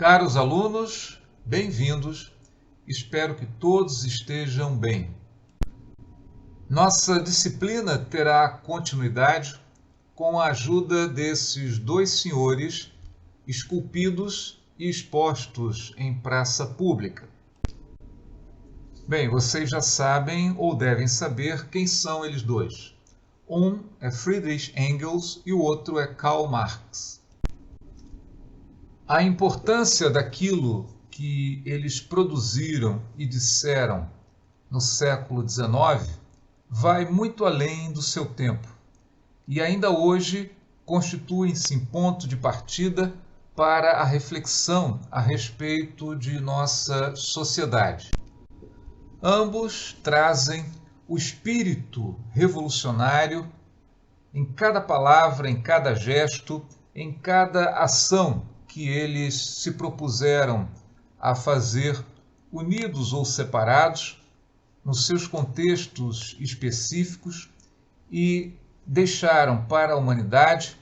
Caros alunos, bem-vindos. Espero que todos estejam bem. Nossa disciplina terá continuidade com a ajuda desses dois senhores esculpidos e expostos em praça pública. Bem, vocês já sabem ou devem saber quem são eles dois. Um é Friedrich Engels e o outro é Karl Marx. A importância daquilo que eles produziram e disseram no século XIX vai muito além do seu tempo e ainda hoje constituem-se ponto de partida para a reflexão a respeito de nossa sociedade. Ambos trazem o espírito revolucionário em cada palavra, em cada gesto, em cada ação que eles se propuseram a fazer, unidos ou separados, nos seus contextos específicos, e deixaram para a humanidade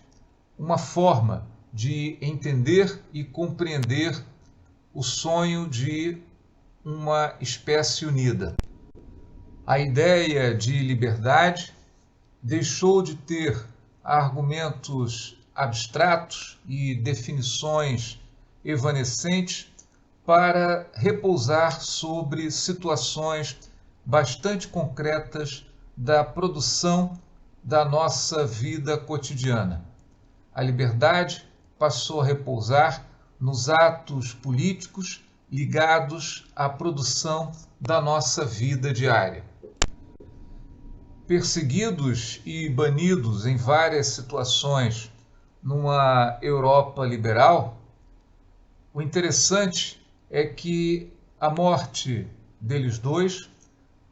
uma forma de entender e compreender o sonho de uma espécie unida. A ideia de liberdade deixou de ter argumentos abstratos e definições evanescentes para repousar sobre situações bastante concretas da produção da nossa vida cotidiana. A liberdade passou a repousar nos atos políticos ligados à produção da nossa vida diária. Perseguidos e banidos em várias situações numa Europa liberal, o interessante é que a morte deles dois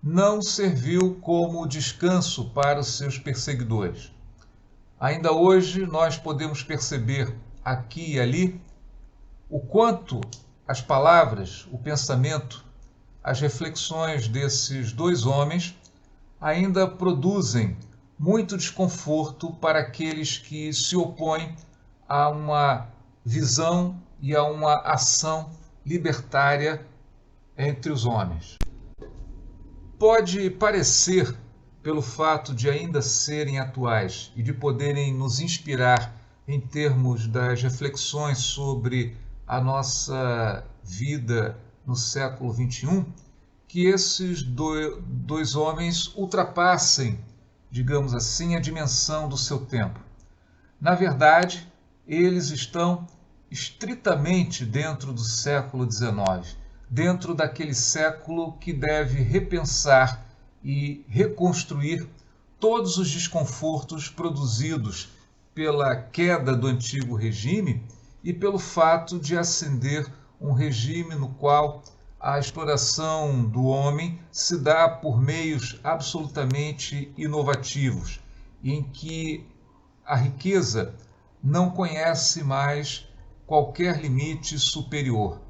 não serviu como descanso para os seus perseguidores. Ainda hoje nós podemos perceber aqui e ali o quanto as palavras, o pensamento, as reflexões desses dois homens ainda produzem muito desconforto para aqueles que se opõem a uma visão e a uma ação libertária entre os homens. Pode parecer, pelo fato de ainda serem atuais e de poderem nos inspirar em termos das reflexões sobre a nossa vida no século XXI, que esses dois homens ultrapassem, digamos assim, a dimensão do seu tempo. Na verdade, eles estão estritamente dentro do século XIX, dentro daquele século que deve repensar e reconstruir todos os desconfortos produzidos pela queda do antigo regime e pelo fato de ascender um regime no qual a exploração do homem se dá por meios absolutamente inovativos, em que a riqueza não conhece mais qualquer limite superior.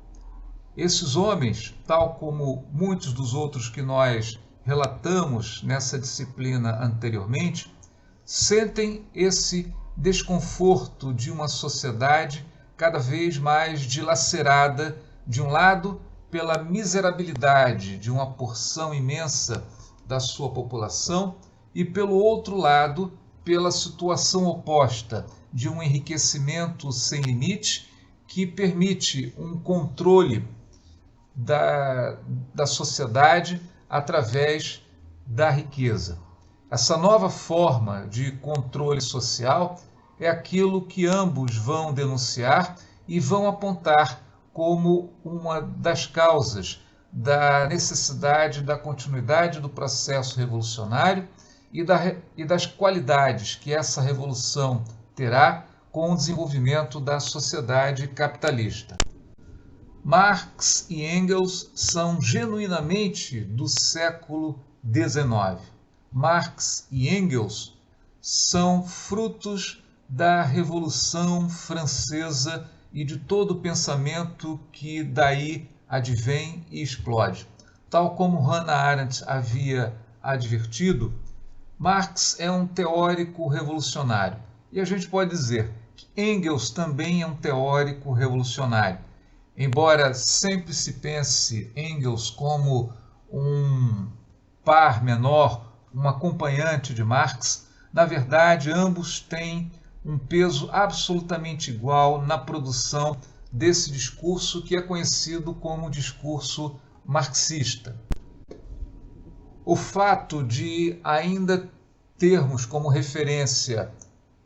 Esses homens, tal como muitos dos outros que nós relatamos nessa disciplina anteriormente, sentem esse desconforto de uma sociedade cada vez mais dilacerada, de um lado, pela miserabilidade de uma porção imensa da sua população e, pelo outro lado, pela situação oposta de um enriquecimento sem limite que permite um controle da sociedade através da riqueza. Essa nova forma de controle social é aquilo que ambos vão denunciar e vão apontar como uma das causas da necessidade da continuidade do processo revolucionário e das qualidades que essa revolução terá com o desenvolvimento da sociedade capitalista. Marx e Engels são genuinamente do século XIX. Marx e Engels são frutos da Revolução Francesa e de todo o pensamento que daí advém e explode. Tal como Hannah Arendt havia advertido, Marx é um teórico revolucionário. E a gente pode dizer que Engels também é um teórico revolucionário. Embora sempre se pense Engels como um par menor, um acompanhante de Marx, na verdade ambos têm um peso absolutamente igual na produção desse discurso que é conhecido como discurso marxista. O fato de ainda termos como referência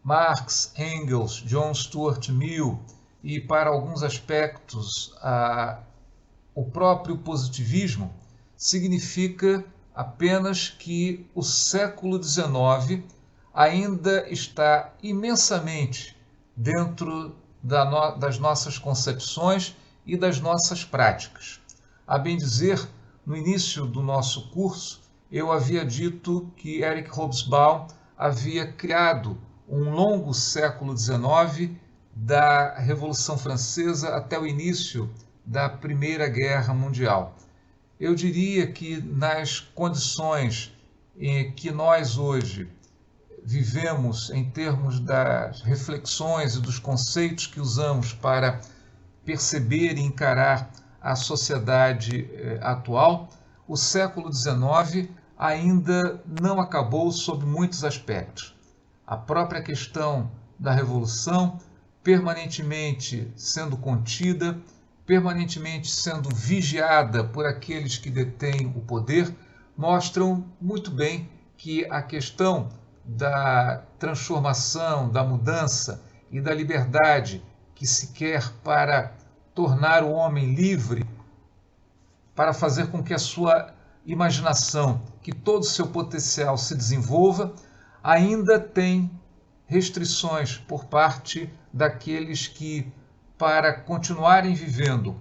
Marx, Engels, John Stuart Mill e, para alguns aspectos, o próprio positivismo, significa apenas que o século XIX ainda está imensamente dentro das nossas concepções e das nossas práticas. A bem dizer, no início do nosso curso, eu havia dito que Eric Hobsbawm havia criado um longo século XIX, da Revolução Francesa até o início da Primeira Guerra Mundial. Eu diria que nas condições em que nós hoje vivemos, em termos das reflexões e dos conceitos que usamos para perceber e encarar a sociedade atual, o século XIX ainda não acabou sob muitos aspectos. A própria questão da revolução, permanentemente sendo contida, permanentemente sendo vigiada por aqueles que detêm o poder, mostram muito bem que a questão da transformação, da mudança e da liberdade que se quer para tornar o homem livre, para fazer com que a sua imaginação, que todo o seu potencial se desenvolva, ainda tem restrições por parte daqueles que, para continuarem vivendo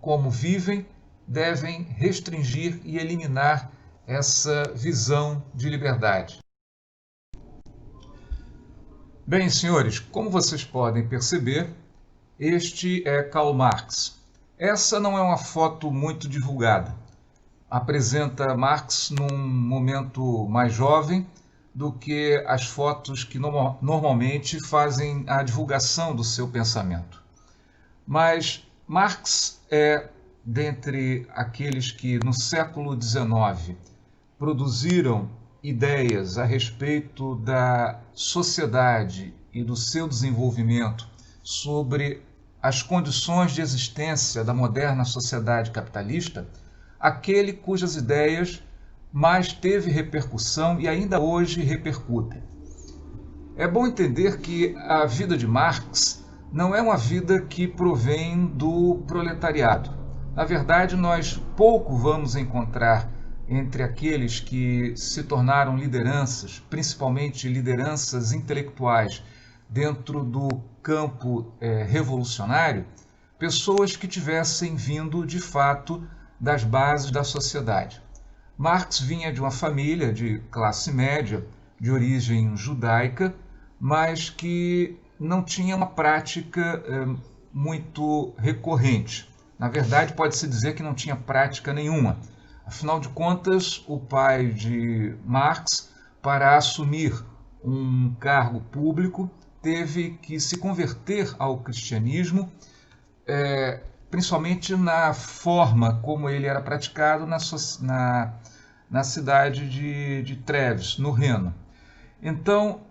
como vivem, devem restringir e eliminar essa visão de liberdade. Bem, senhores, como vocês podem perceber, este é Karl Marx. Essa não é uma foto muito divulgada. Apresenta Marx num momento mais jovem do que as fotos que normalmente fazem a divulgação do seu pensamento. Mas Marx é, dentre aqueles que no século XIX produziram ideias a respeito da sociedade e do seu desenvolvimento, sobre as condições de existência da moderna sociedade capitalista, aquele cujas ideias mais teve repercussão e ainda hoje repercutem. É bom entender que a vida de Marx não é uma vida que provém do proletariado. Na verdade, nós pouco vamos encontrar entre aqueles que se tornaram lideranças, principalmente lideranças intelectuais, dentro do campo revolucionário, pessoas que tivessem vindo de fato das bases da sociedade. Marx vinha de uma família de classe média, de origem judaica, mas que não tinha uma prática muito recorrente. Na verdade, pode-se dizer que não tinha prática nenhuma. Afinal de contas, o pai de Marx, para assumir um cargo público, teve que se converter ao cristianismo, principalmente na forma como ele era praticado na cidade de Treves, no Reno. Então,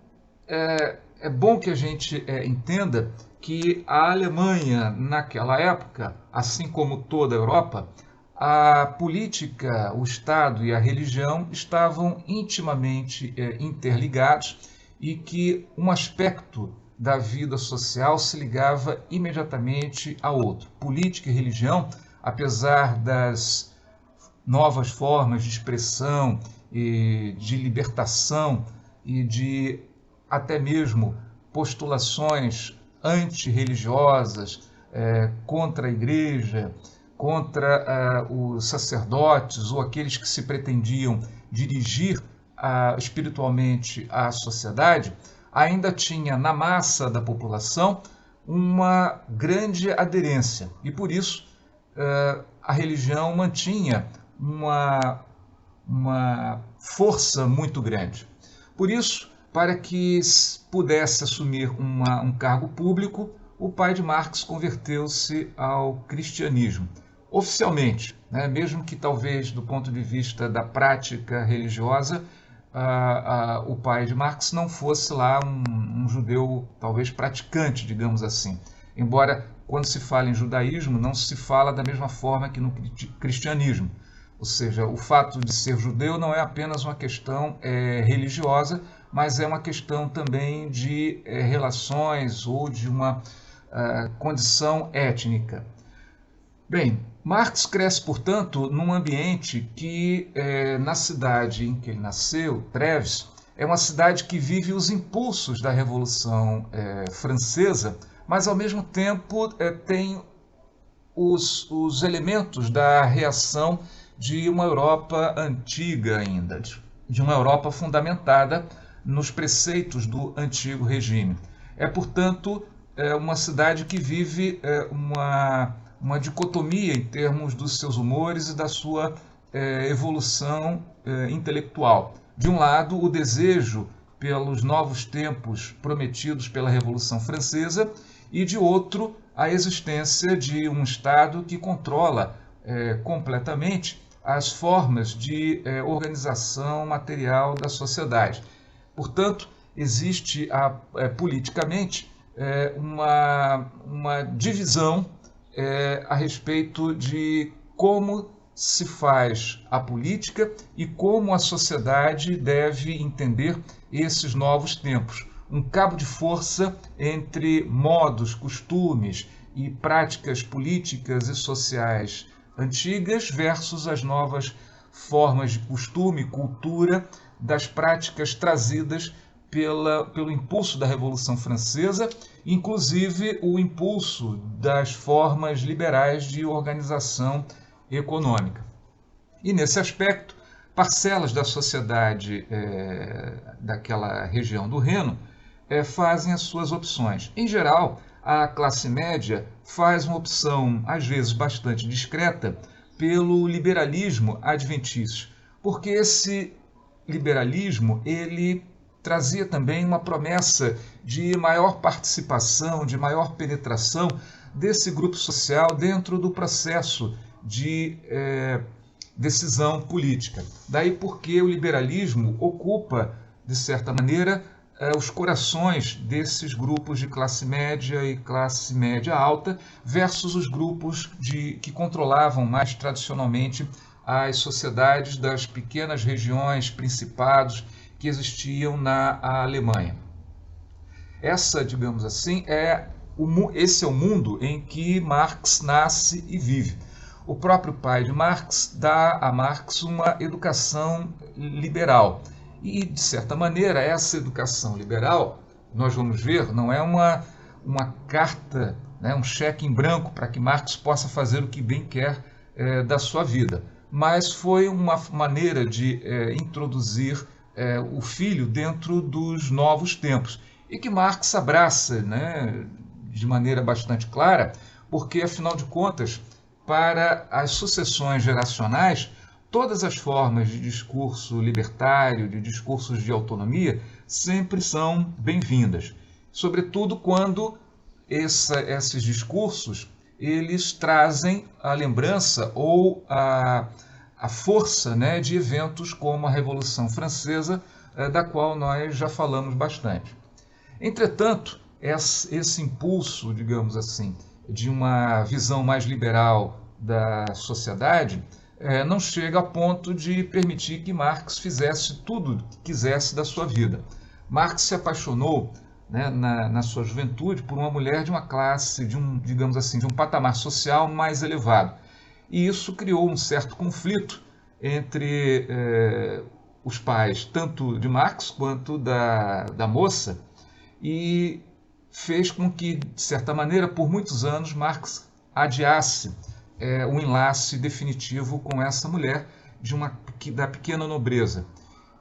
é bom que a gente entenda que a Alemanha, naquela época, assim como toda a Europa, a política, o Estado e a religião estavam intimamente interligados e que um aspecto da vida social se ligava imediatamente ao outro. Política e religião, apesar das novas formas de expressão e de libertação e de até mesmo postulações antirreligiosas contra a igreja, contra os sacerdotes ou aqueles que se pretendiam dirigir espiritualmente a sociedade, ainda tinha na massa da população uma grande aderência e por isso a religião mantinha uma força muito grande. Por isso, para que pudesse assumir um cargo público, o pai de Marx converteu-se ao cristianismo. Oficialmente, né, mesmo que talvez do ponto de vista da prática religiosa, o pai de Marx não fosse lá um judeu talvez praticante, digamos assim. Embora quando se fala em judaísmo não se fala da mesma forma que no cristianismo. Ou seja, o fato de ser judeu não é apenas uma questão religiosa, mas é uma questão também de relações ou de uma condição étnica. Bem, Marx cresce, portanto, num ambiente que, na cidade em que ele nasceu, Treves, é uma cidade que vive os impulsos da Revolução Francesa, mas, ao mesmo tempo, tem os elementos da reação de uma Europa antiga ainda, de uma Europa fundamentada nos preceitos do antigo regime. É, portanto, uma cidade que vive uma dicotomia em termos dos seus humores e da sua evolução intelectual. De um lado, o desejo pelos novos tempos prometidos pela Revolução Francesa e, de outro, a existência de um Estado que controla completamente as formas de organização material da sociedade. Portanto, existe politicamente uma divisão a respeito de como se faz a política e como a sociedade deve entender esses novos tempos. Um cabo de força entre modos, costumes e práticas políticas e sociais antigas versus as novas formas de costume e cultura das práticas trazidas pelo impulso da Revolução Francesa, inclusive o impulso das formas liberais de organização econômica. E, nesse aspecto, parcelas da sociedade daquela região do Reno fazem as suas opções. Em geral, a classe média faz uma opção, às vezes bastante discreta, pelo liberalismo adventício, porque esse liberalismo ele trazia também uma promessa de maior participação, de maior penetração desse grupo social dentro do processo de decisão política. Daí porque o liberalismo ocupa, de certa maneira, os corações desses grupos de classe média e classe média alta versus os grupos que controlavam mais tradicionalmente as sociedades das pequenas regiões, principados que existiam na Alemanha. Essa, digamos assim, esse é o mundo em que Marx nasce e vive. O próprio pai de Marx dá a Marx uma educação liberal. E, de certa maneira, essa educação liberal, nós vamos ver, não é uma carta, né, um cheque em branco para que Marx possa fazer o que bem quer da sua vida, mas foi uma maneira de introduzir o filho dentro dos novos tempos, e que Marx abraça, né, de maneira bastante clara, porque, afinal de contas, para as sucessões geracionais, todas as formas de discurso libertário, de discursos de autonomia, sempre são bem-vindas, sobretudo quando esses discursos eles trazem a lembrança ou a força, né, de eventos como a Revolução Francesa, da qual nós já falamos bastante. Entretanto, esse impulso, digamos assim, de uma visão mais liberal da sociedade não chega a ponto de permitir que Marx fizesse tudo o que quisesse da sua vida. Marx se apaixonou, né, na sua juventude por uma mulher de uma classe, digamos assim, de um patamar social mais elevado. E isso criou um certo conflito entre os pais, tanto de Marx quanto da moça, e fez com que, de certa maneira, por muitos anos, Marx adiasse um enlace definitivo com essa mulher da pequena nobreza.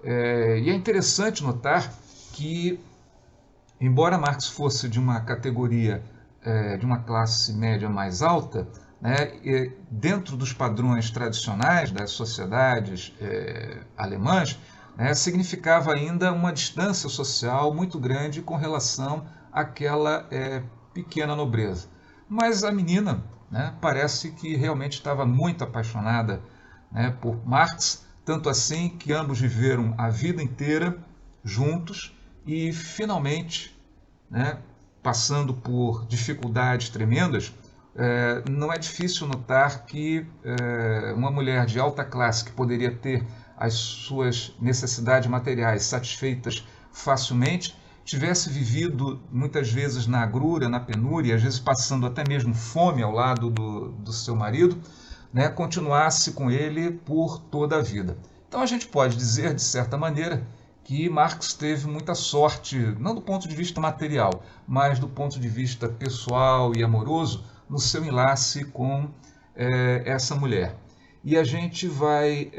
E é interessante notar que, embora Marx fosse de uma categoria, de uma classe média mais alta, né, dentro dos padrões tradicionais das sociedades alemãs, né, significava ainda uma distância social muito grande com relação àquela pequena nobreza. Mas a menina, né, parece que realmente estava muito apaixonada, né, por Marx, tanto assim que ambos viveram a vida inteira juntos e finalmente, né, passando por dificuldades tremendas, não é difícil notar que uma mulher de alta classe que poderia ter as suas necessidades materiais satisfeitas facilmente, tivesse vivido muitas vezes na agrura, na penúria, às vezes passando até mesmo fome ao lado do seu marido, né, continuasse com ele por toda a vida. Então a gente pode dizer, de certa maneira, que Marx teve muita sorte, não do ponto de vista material, mas do ponto de vista pessoal e amoroso, no seu enlace com essa mulher. E a gente vai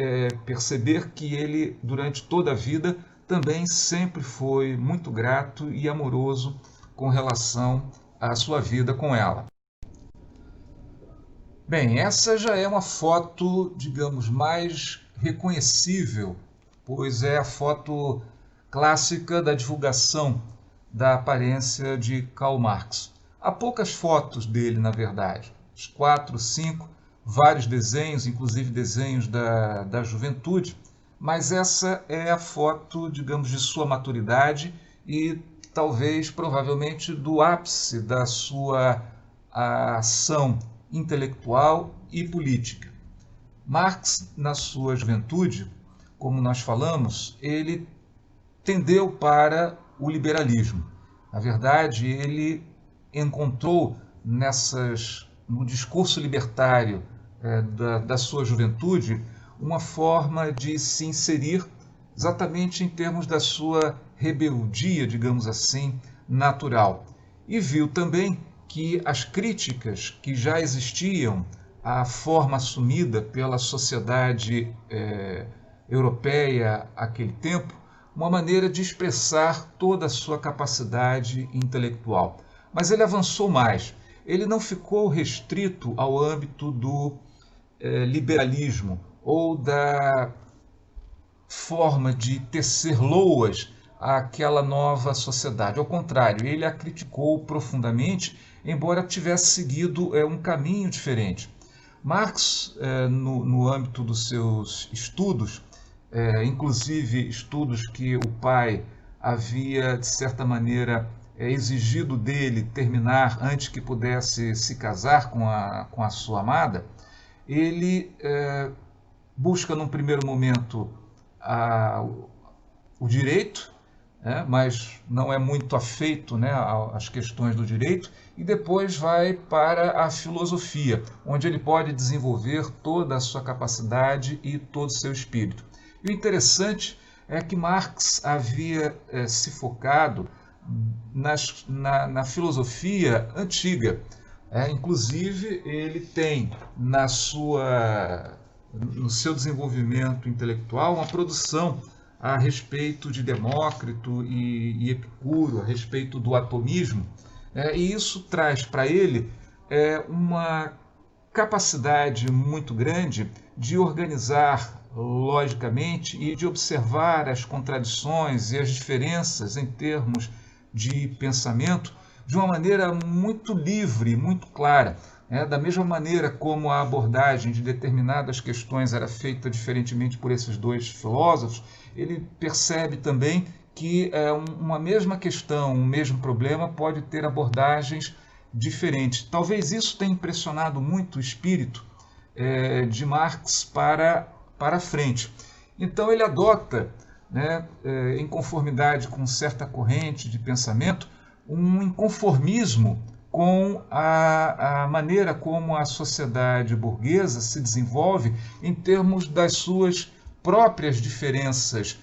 perceber que ele, durante toda a vida, também sempre foi muito grato e amoroso com relação à sua vida com ela. Bem, essa já é uma foto, digamos, mais reconhecível, pois é a foto clássica da divulgação da aparência de Karl Marx. Há poucas fotos dele, na verdade, uns 4, 5, vários desenhos, inclusive desenhos da juventude, mas essa é a foto, digamos, de sua maturidade e talvez, provavelmente, do ápice da sua ação intelectual e política. Marx, na sua juventude, como nós falamos, ele tendeu para o liberalismo. Na verdade, ele encontrou no discurso libertário da sua juventude uma forma de se inserir exatamente em termos da sua rebeldia, digamos assim, natural. E viu também que as críticas que já existiam à forma assumida pela sociedade europeia àquele tempo, uma maneira de expressar toda a sua capacidade intelectual. Mas ele avançou mais. Ele não ficou restrito ao âmbito do liberalismo ou da forma de tecer loas àquela nova sociedade. Ao contrário, ele a criticou profundamente, embora tivesse seguido um caminho diferente. Marx, no âmbito dos seus estudos, inclusive estudos que o pai havia, de certa maneira, exigido dele terminar antes que pudesse se casar com a sua amada, ele busca, num primeiro momento, o direito, mas não é muito afeito, né, às questões do direito, e depois vai para a filosofia, onde ele pode desenvolver toda a sua capacidade e todo o seu espírito. E o interessante é que Marx havia se focado na filosofia antiga. Inclusive, ele tem no seu desenvolvimento intelectual uma produção a respeito de Demócrito e Epicuro, a respeito do atomismo, e isso traz para ele uma capacidade muito grande de organizar logicamente e de observar as contradições e as diferenças em termos de pensamento de uma maneira muito livre, muito clara. Da mesma maneira como a abordagem de determinadas questões era feita diferentemente por esses dois filósofos, ele percebe também que uma mesma questão, um mesmo problema pode ter abordagens diferentes. Talvez isso tenha impressionado muito o espírito de Marx para frente. Então ele adota, né, em conformidade com certa corrente de pensamento, um inconformismo com a maneira como a sociedade burguesa se desenvolve em termos das suas próprias diferenças,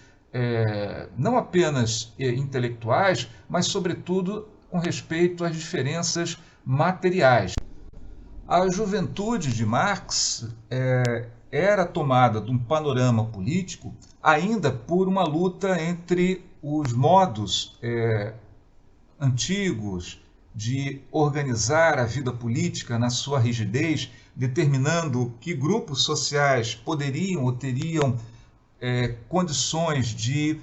não apenas intelectuais, mas, sobretudo, com respeito às diferenças materiais. A juventude de Marx era tomada de um panorama político ainda por uma luta entre os modos antigos de organizar a vida política na sua rigidez, determinando que grupos sociais poderiam ou teriam condições de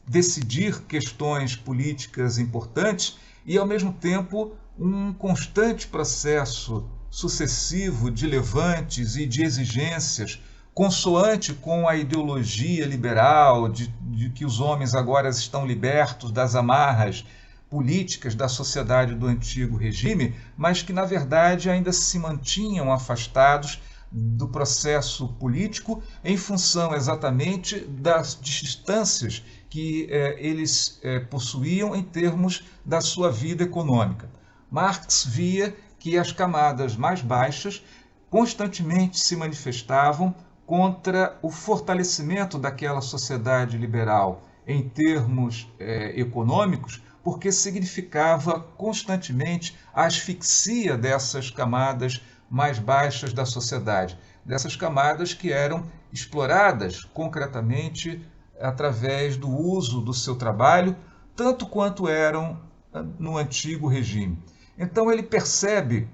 decidir questões políticas importantes, e, ao mesmo tempo, um constante processo sucessivo de levantes e de exigências, consoante com a ideologia liberal de que os homens agora estão libertos das amarras políticas da sociedade do antigo regime, mas que, na verdade, ainda se mantinham afastados do processo político em função exatamente das distâncias que eles possuíam em termos da sua vida econômica. Marx via que as camadas mais baixas constantemente se manifestavam contra o fortalecimento daquela sociedade liberal em termos econômicos, porque significava constantemente a asfixia dessas camadas mais baixas da sociedade, dessas camadas que eram exploradas concretamente através do uso do seu trabalho, tanto quanto eram no antigo regime. Então ele percebe,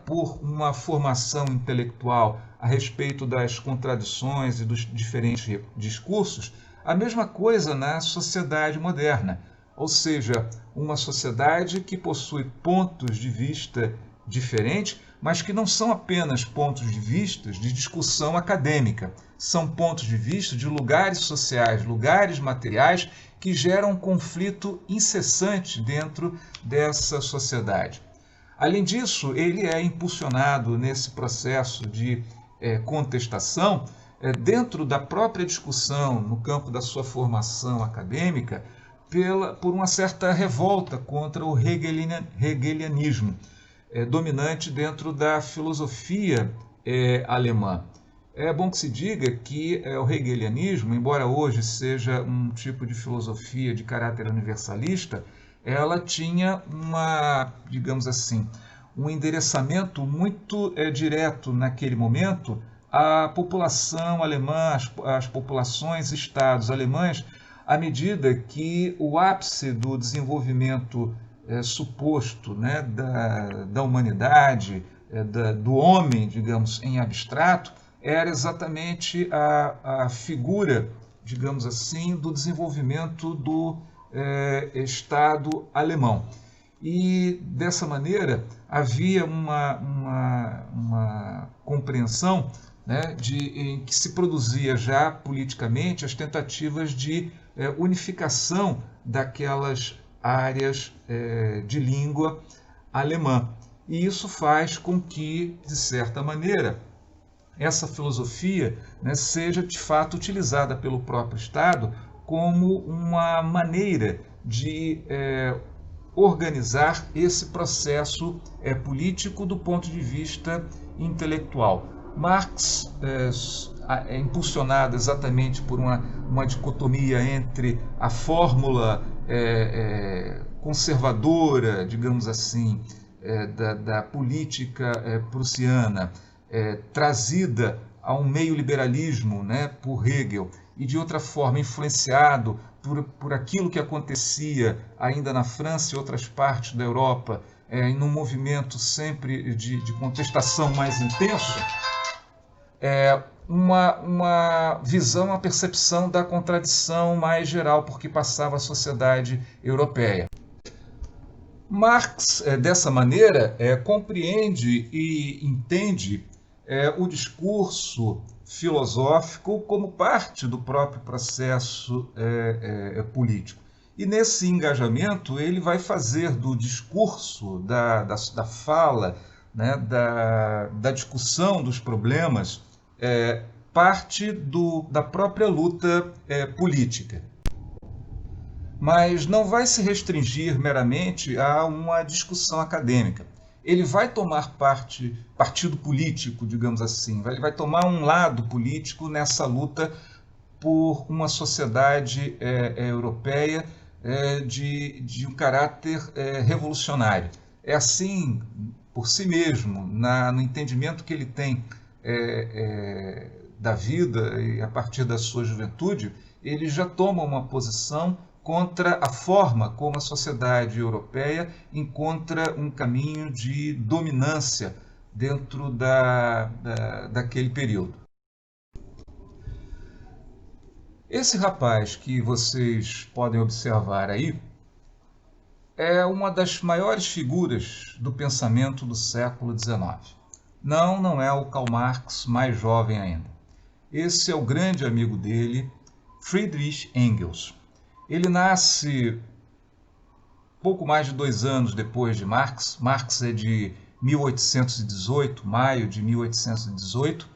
por uma formação intelectual a respeito das contradições e dos diferentes discursos, a mesma coisa na sociedade moderna, ou seja, uma sociedade que possui pontos de vista diferentes, mas que não são apenas pontos de vista de discussão acadêmica, são pontos de vista de lugares sociais, lugares materiais que geram um conflito incessante dentro dessa sociedade. Além disso, ele é impulsionado nesse processo de contestação, dentro da própria discussão, no campo da sua formação acadêmica, por uma certa revolta contra o hegelianismo, dominante dentro da filosofia alemã. É bom que se diga que o hegelianismo, embora hoje seja um tipo de filosofia de caráter universalista, ela tinha digamos assim, um endereçamento muito direto naquele momento à população alemã, às populações, estados alemães, à medida que o ápice do desenvolvimento suposto, né, da humanidade, do homem, digamos, em abstrato, era exatamente a figura, digamos assim, do desenvolvimento do Estado alemão. E, dessa maneira, havia uma compreensão, né, em que se produzia já politicamente as tentativas de unificação daquelas áreas de língua alemã. E isso faz com que, de certa maneira, essa filosofia, né, seja de fato utilizada pelo próprio Estado como uma maneira de organizar esse processo político do ponto de vista intelectual. Marx é impulsionado exatamente por uma dicotomia entre a fórmula conservadora, digamos assim, da política prussiana, trazida a um meio liberalismo, né, por Hegel, e de outra forma influenciado por aquilo que acontecia ainda na França e outras partes da Europa, em um movimento sempre de contestação mais intenso, uma visão, uma percepção da contradição mais geral por que passava a sociedade europeia. Marx, dessa maneira, compreende e entende o discurso filosófico como parte do próprio processo político. E nesse engajamento ele vai fazer do discurso, da fala, né, da discussão dos problemas, parte da própria luta política. Mas não vai se restringir meramente a uma discussão acadêmica. Ele vai tomar partido político, digamos assim, ele vai tomar um lado político nessa luta por uma sociedade europeia de um caráter revolucionário. É assim, por si mesmo, no entendimento que ele tem da vida e a partir da sua juventude, ele já toma uma posição contra a forma como a sociedade europeia encontra um caminho de dominância dentro daquele período. Esse rapaz que vocês podem observar aí é uma das maiores figuras do pensamento do século XIX. Não, não é o Karl Marx mais jovem ainda. Esse é o grande amigo dele, Friedrich Engels. Ele nasce pouco mais de 2 anos depois de Marx. Marx é de 1818, maio de 1818,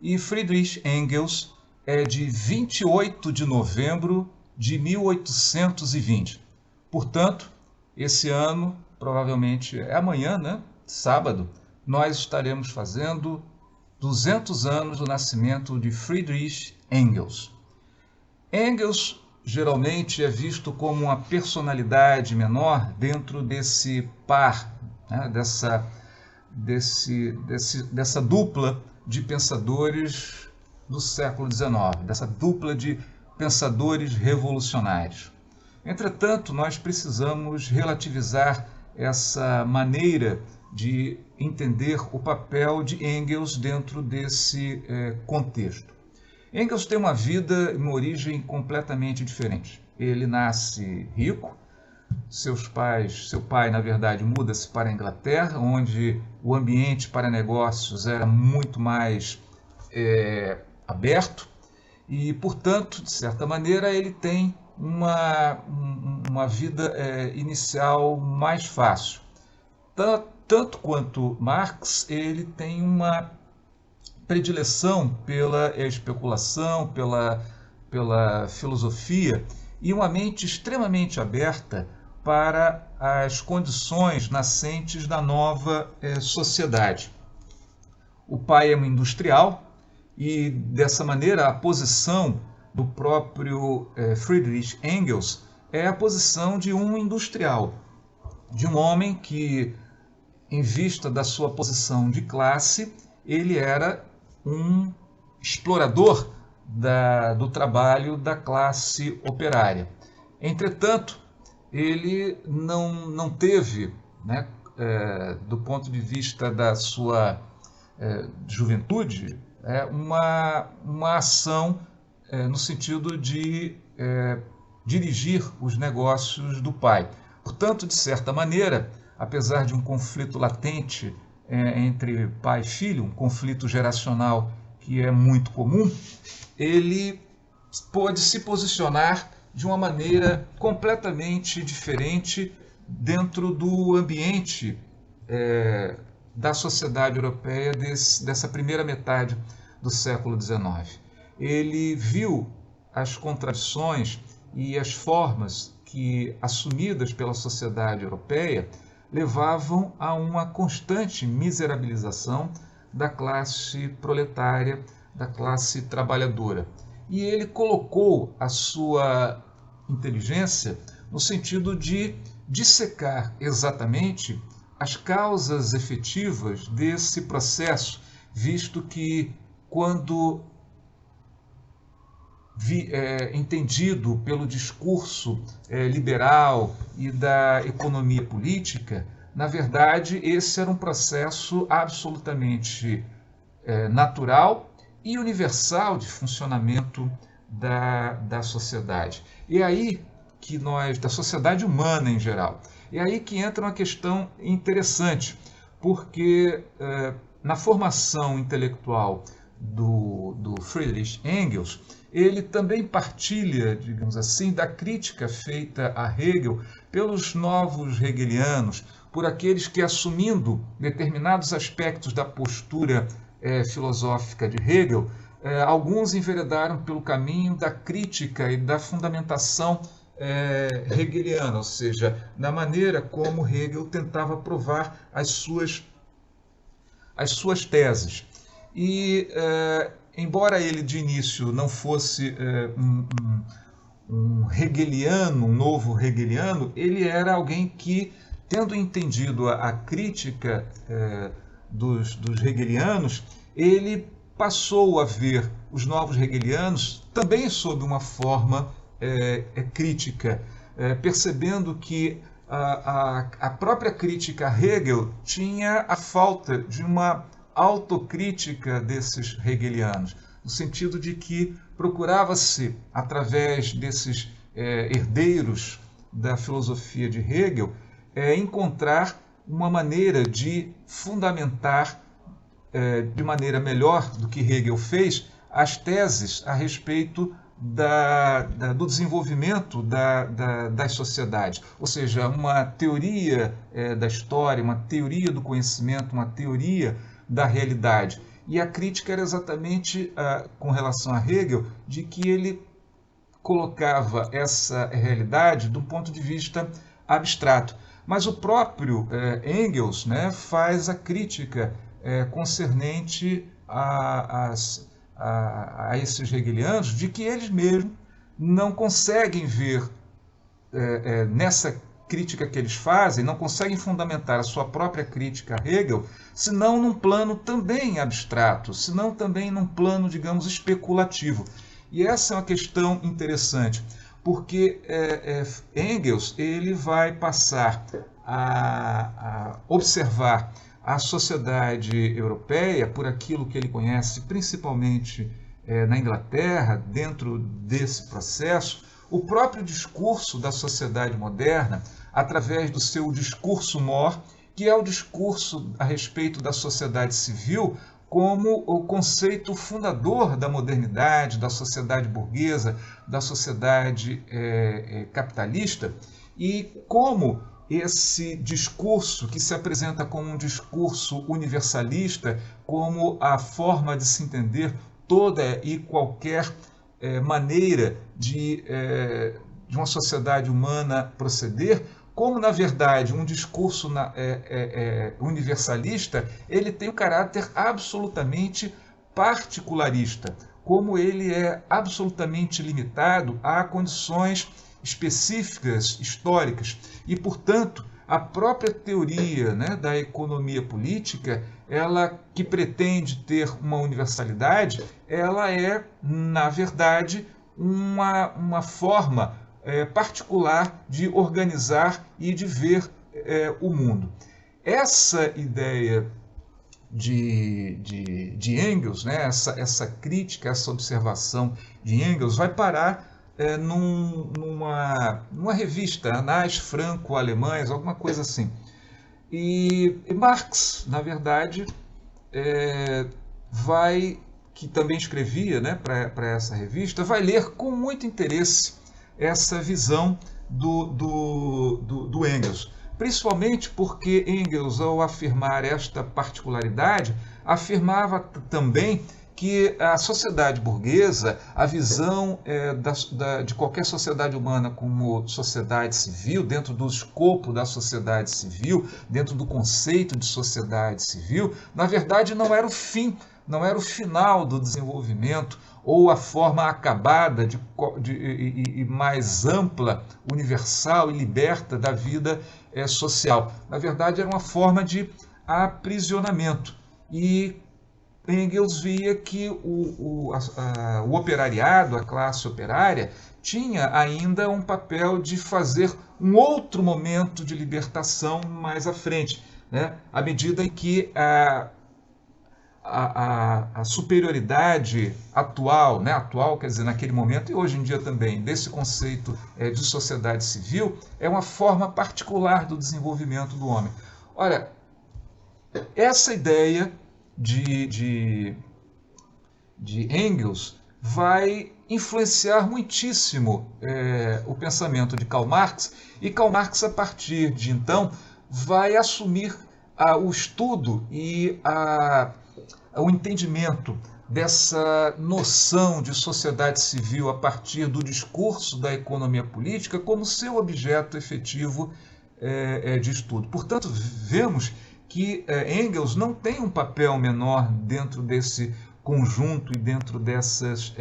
e Friedrich Engels é de 28 de novembro de 1820. Portanto, esse ano, provavelmente é amanhã, né? Sábado, nós estaremos fazendo 200 anos do nascimento de Friedrich Engels. Engels geralmente é visto como uma personalidade menor dentro desse par, né? dessa dupla de pensadores do século XIX, dessa dupla de pensadores revolucionários. Entretanto, nós precisamos relativizar essa maneira de entender o papel de Engels dentro desse contexto. Engels tem uma vida e uma origem completamente diferente. Ele nasce rico, seu pai, na verdade, muda-se para a Inglaterra, onde o ambiente para negócios era muito mais aberto e, portanto, de certa maneira, ele tem uma vida inicial mais fácil. Tanto quanto Marx, ele tem uma predileção pela especulação, pela filosofia e uma mente extremamente aberta para as condições nascentes da nova sociedade. O pai é um industrial e, dessa maneira, a posição do próprio Friedrich Engels é a posição de um industrial, de um homem que, em vista da sua posição de classe, ele era um explorador do trabalho da classe operária. Entretanto, ele não teve, né, do ponto de vista da sua juventude, uma ação no sentido de dirigir os negócios do pai. Portanto, de certa maneira, apesar de um conflito latente entre pai e filho, um conflito geracional que é muito comum, ele pôde se posicionar de uma maneira completamente diferente dentro do ambiente da sociedade europeia dessa primeira metade do século XIX. Ele viu as contradições e as formas que, assumidas pela sociedade europeia, levavam a uma constante miserabilização da classe proletária, da classe trabalhadora. E ele colocou a sua inteligência no sentido de dissecar exatamente as causas efetivas desse processo, visto que, quando entendido pelo discurso liberal e da economia política, na verdade, esse era um processo absolutamente natural e universal de funcionamento da sociedade. E aí que da sociedade humana em geral. E aí que entra uma questão interessante, porque na formação intelectual do Friedrich Engels, ele também partilha, digamos assim, da crítica feita a Hegel pelos novos hegelianos, por aqueles que, assumindo determinados aspectos da postura filosófica de Hegel, alguns enveredaram pelo caminho da crítica e da fundamentação hegeliana, ou seja, na maneira como Hegel tentava provar as suas teses. E, embora ele de início não fosse um hegeliano, um novo hegeliano, ele era alguém que, tendo entendido a crítica dos hegelianos, ele passou a ver os novos hegelianos também sob uma forma crítica, percebendo que a própria crítica a Hegel tinha a falta de uma autocrítica desses hegelianos, no sentido de que procurava-se, através desses herdeiros da filosofia de Hegel, encontrar uma maneira de fundamentar de maneira melhor do que Hegel fez as teses a respeito do desenvolvimento das sociedades, ou seja, uma teoria da história, uma teoria do conhecimento, uma teoria da realidade. E a crítica era exatamente com relação a Hegel, de que ele colocava essa realidade do ponto de vista abstrato. Mas o próprio Engels, né, faz a crítica concernente a esses hegelianos, de que eles mesmos não conseguem ver nessa crítica que eles fazem, não conseguem fundamentar a sua própria crítica a Hegel, senão num plano também abstrato, senão também num plano, digamos, especulativo. E essa é uma questão interessante, porque Engels ele vai passar a observar a sociedade europeia por aquilo que ele conhece principalmente na Inglaterra, dentro desse processo, o próprio discurso da sociedade moderna, através do seu discurso mor, que é o discurso a respeito da sociedade civil como o conceito fundador da modernidade, da sociedade burguesa, da sociedade capitalista, e como esse discurso, que se apresenta como um discurso universalista, como a forma de se entender toda e qualquer maneira de uma sociedade humana proceder, como, na verdade, um discurso universalista, ele tem um caráter absolutamente particularista, como ele é absolutamente limitado a condições específicas, históricas, e, portanto, a própria teoria, né, da economia política, ela que pretende ter uma universalidade, ela é, na verdade, uma forma particular de organizar e de ver o mundo. Essa ideia de Engels, né, essa crítica, essa observação de Engels vai parar numa revista, Anais Franco-Alemães, alguma coisa assim. E Marx, na verdade, que também escrevia, né, para essa revista, vai ler com muito interesse essa visão do Engels. Principalmente porque Engels, ao afirmar esta particularidade, afirmava também que a sociedade burguesa, a visão de qualquer sociedade humana como sociedade civil, dentro do escopo da sociedade civil, dentro do conceito de sociedade civil, na verdade não era o fim, não era o final do desenvolvimento ou a forma acabada e mais ampla, universal e liberta da vida social. Na verdade, era uma forma de aprisionamento. E Engels via que o operariado, a classe operária, tinha ainda um papel de fazer um outro momento de libertação mais à frente, né? À medida em que a superioridade atual, né? Atual quer dizer naquele momento e hoje em dia também, desse conceito de sociedade civil, é uma forma particular do desenvolvimento do homem. Olha, essa ideia de Engels vai influenciar muitíssimo o pensamento de Karl Marx, e Karl Marx, a partir de então, vai assumir o estudo e o entendimento dessa noção de sociedade civil a partir do discurso da economia política como seu objeto efetivo de estudo. Portanto, vemos que Engels não tem um papel menor dentro desse conjunto e dentro dessas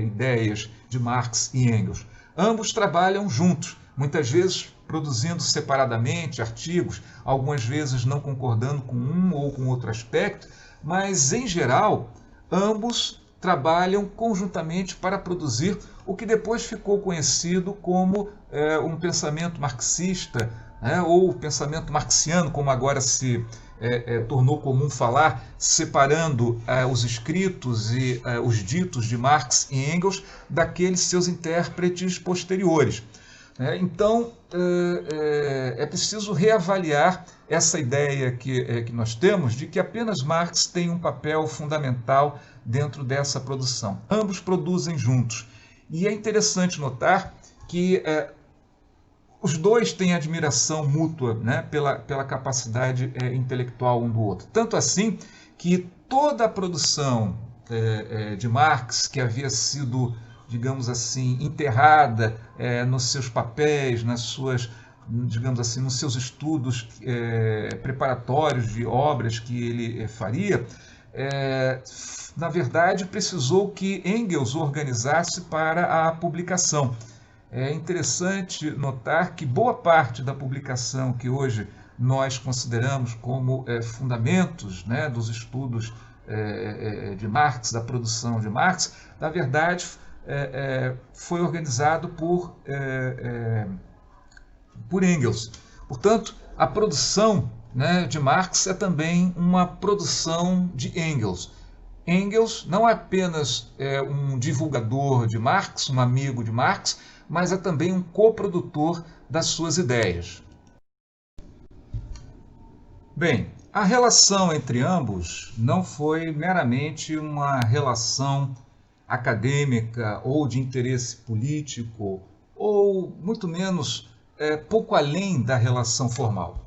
ideias de Marx e Engels. Ambos trabalham juntos, muitas vezes produzindo separadamente artigos, algumas vezes não concordando com um ou com outro aspecto, mas, em geral, ambos trabalham conjuntamente para produzir o que depois ficou conhecido como um pensamento marxista, ou o pensamento marxiano, como agora se tornou comum falar, separando os escritos e os ditos de Marx e Engels daqueles seus intérpretes posteriores. Então, é preciso reavaliar essa ideia que nós temos de que apenas Marx tem um papel fundamental dentro dessa produção. Ambos produzem juntos. E é interessante notar que os dois têm admiração mútua, né, pela capacidade intelectual um do outro. Tanto assim que toda a produção de Marx, que havia sido, digamos assim, enterrada nos seus papéis, nas suas, digamos assim, nos seus estudos preparatórios de obras que ele faria, na verdade, precisou que Engels organizasse para a publicação. É interessante notar que boa parte da publicação que hoje nós consideramos como fundamentos, né, dos estudos de Marx, da produção de Marx, na verdade foi organizado por Engels. Portanto, a produção, né, de Marx é também uma produção de Engels. Engels não é apenas um divulgador de Marx, um amigo de Marx, mas é também um coprodutor das suas ideias. Bem, a relação entre ambos não foi meramente uma relação acadêmica ou de interesse político, ou muito menos pouco além da relação formal.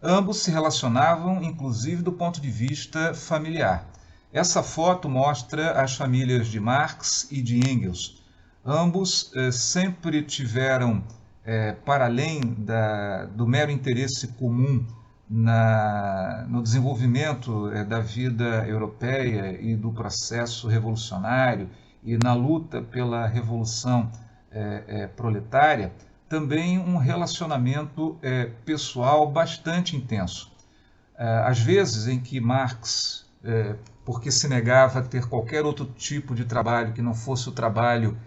Ambos se relacionavam, inclusive, do ponto de vista familiar. Essa foto mostra as famílias de Marx e de Engels. Ambos sempre tiveram, para além do mero interesse comum no desenvolvimento da vida europeia e do processo revolucionário e na luta pela revolução proletária, também um relacionamento pessoal bastante intenso. Às vezes em que Marx, porque se negava a ter qualquer outro tipo de trabalho que não fosse o trabalho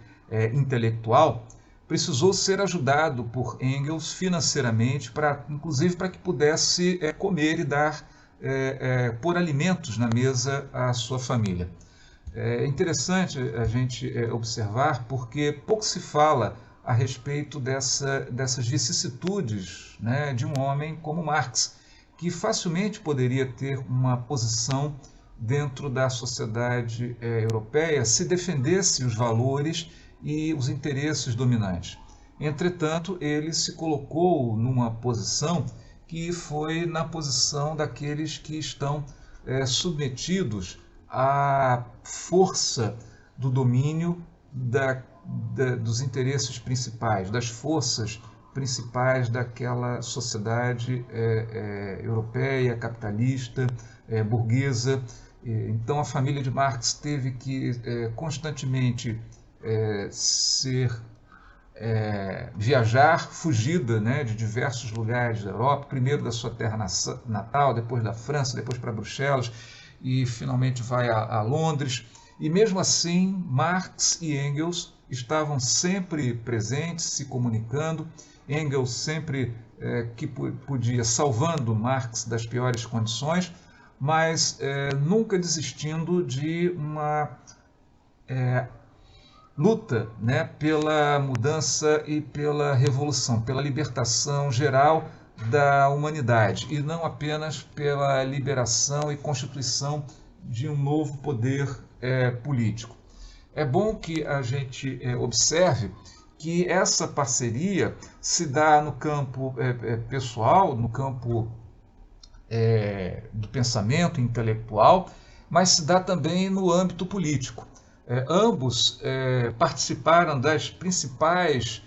intelectual, precisou ser ajudado por Engels financeiramente, inclusive para que pudesse comer e pôr alimentos na mesa à sua família. É interessante a gente observar porque pouco se fala a respeito dessas vicissitudes, né, de um homem como Marx, que facilmente poderia ter uma posição dentro da sociedade europeia se defendesse os valores e os interesses dominantes. Entretanto, ele se colocou numa posição que foi na posição daqueles que estão submetidos à força do domínio dos interesses principais, das forças principais daquela sociedade europeia, capitalista, burguesa. Então, a família de Marx teve que constantemente viajar, fugida, né, de diversos lugares da Europa, primeiro da sua terra natal, depois da França, depois para Bruxelas e finalmente vai a Londres. E mesmo assim, Marx e Engels estavam sempre presentes, se comunicando. Engels sempre que podia, salvando Marx das piores condições, mas nunca desistindo de uma luta, né, pela mudança e pela revolução, pela libertação geral da humanidade, e não apenas pela liberação e constituição de um novo poder político. É bom que a gente observe que essa parceria se dá no campo pessoal, no campo do pensamento intelectual, mas se dá também no âmbito político. Ambos participaram das principais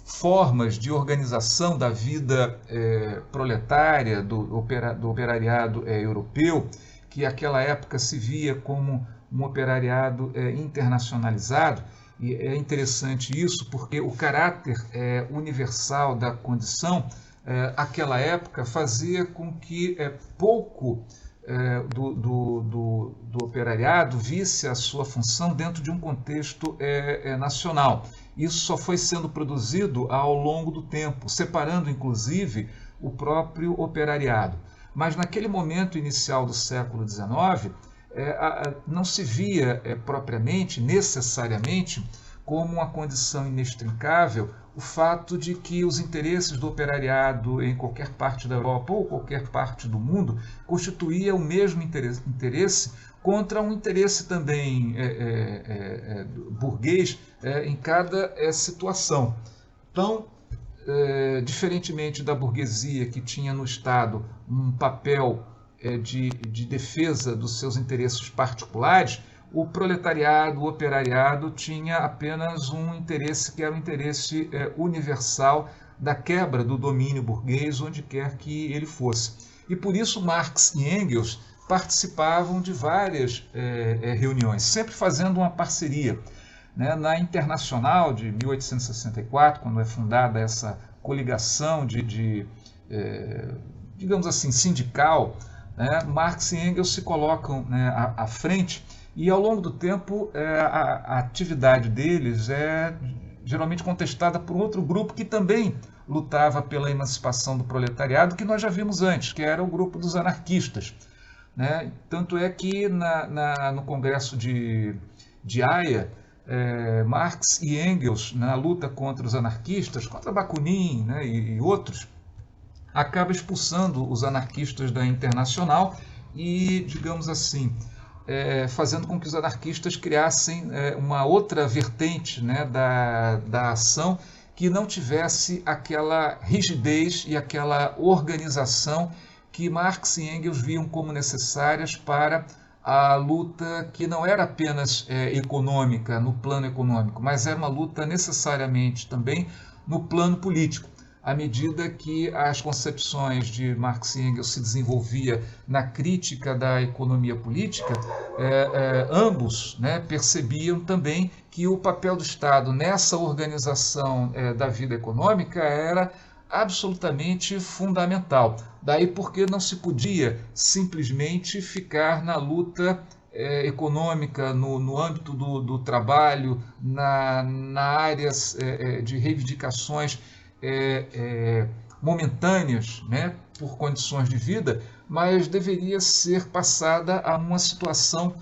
formas de organização da vida proletária, do operariado europeu, que naquela época se via como um operariado internacionalizado. E é interessante isso porque o caráter universal da condição, aquela época, fazia com que pouco do operariado visse a sua função dentro de um contexto nacional. Isso só foi sendo produzido ao longo do tempo, separando inclusive o próprio operariado. Mas naquele momento inicial do século XIX, não se via propriamente, necessariamente, como uma condição inextricável o fato de que os interesses do operariado em qualquer parte da Europa ou qualquer parte do mundo constituía o mesmo interesse contra um interesse também burguês em cada situação. Então, diferentemente da burguesia, que tinha no Estado um papel de defesa dos seus interesses particulares, o proletariado, o operariado, tinha apenas um interesse que era o interesse universal da quebra do domínio burguês, onde quer que ele fosse. E por isso Marx e Engels participavam de várias reuniões, sempre fazendo uma parceria. Na Internacional de 1864, quando é fundada essa coligação digamos assim, sindical, Marx e Engels se colocam à frente, e ao longo do tempo a atividade deles é geralmente contestada por outro grupo que também lutava pela emancipação do proletariado, que nós já vimos antes, que era o grupo dos anarquistas. Tanto é que no Congresso de Haia, Marx e Engels, na luta contra os anarquistas, contra Bakunin e outros, acaba expulsando os anarquistas da Internacional e, digamos assim, fazendo com que os anarquistas criassem uma outra vertente da ação que não tivesse aquela rigidez e aquela organização que Marx e Engels viam como necessárias para a luta que não era apenas econômica, no plano econômico, mas era uma luta necessariamente também no plano político. À medida que as concepções de Marx e Engels se desenvolvia na crítica da economia política, ambos percebiam também que o papel do Estado nessa organização da vida econômica era absolutamente fundamental. Daí porque não se podia simplesmente ficar na luta econômica, no âmbito do trabalho, na áreas de reivindicações momentâneas, por condições de vida, mas deveria ser passada a uma situação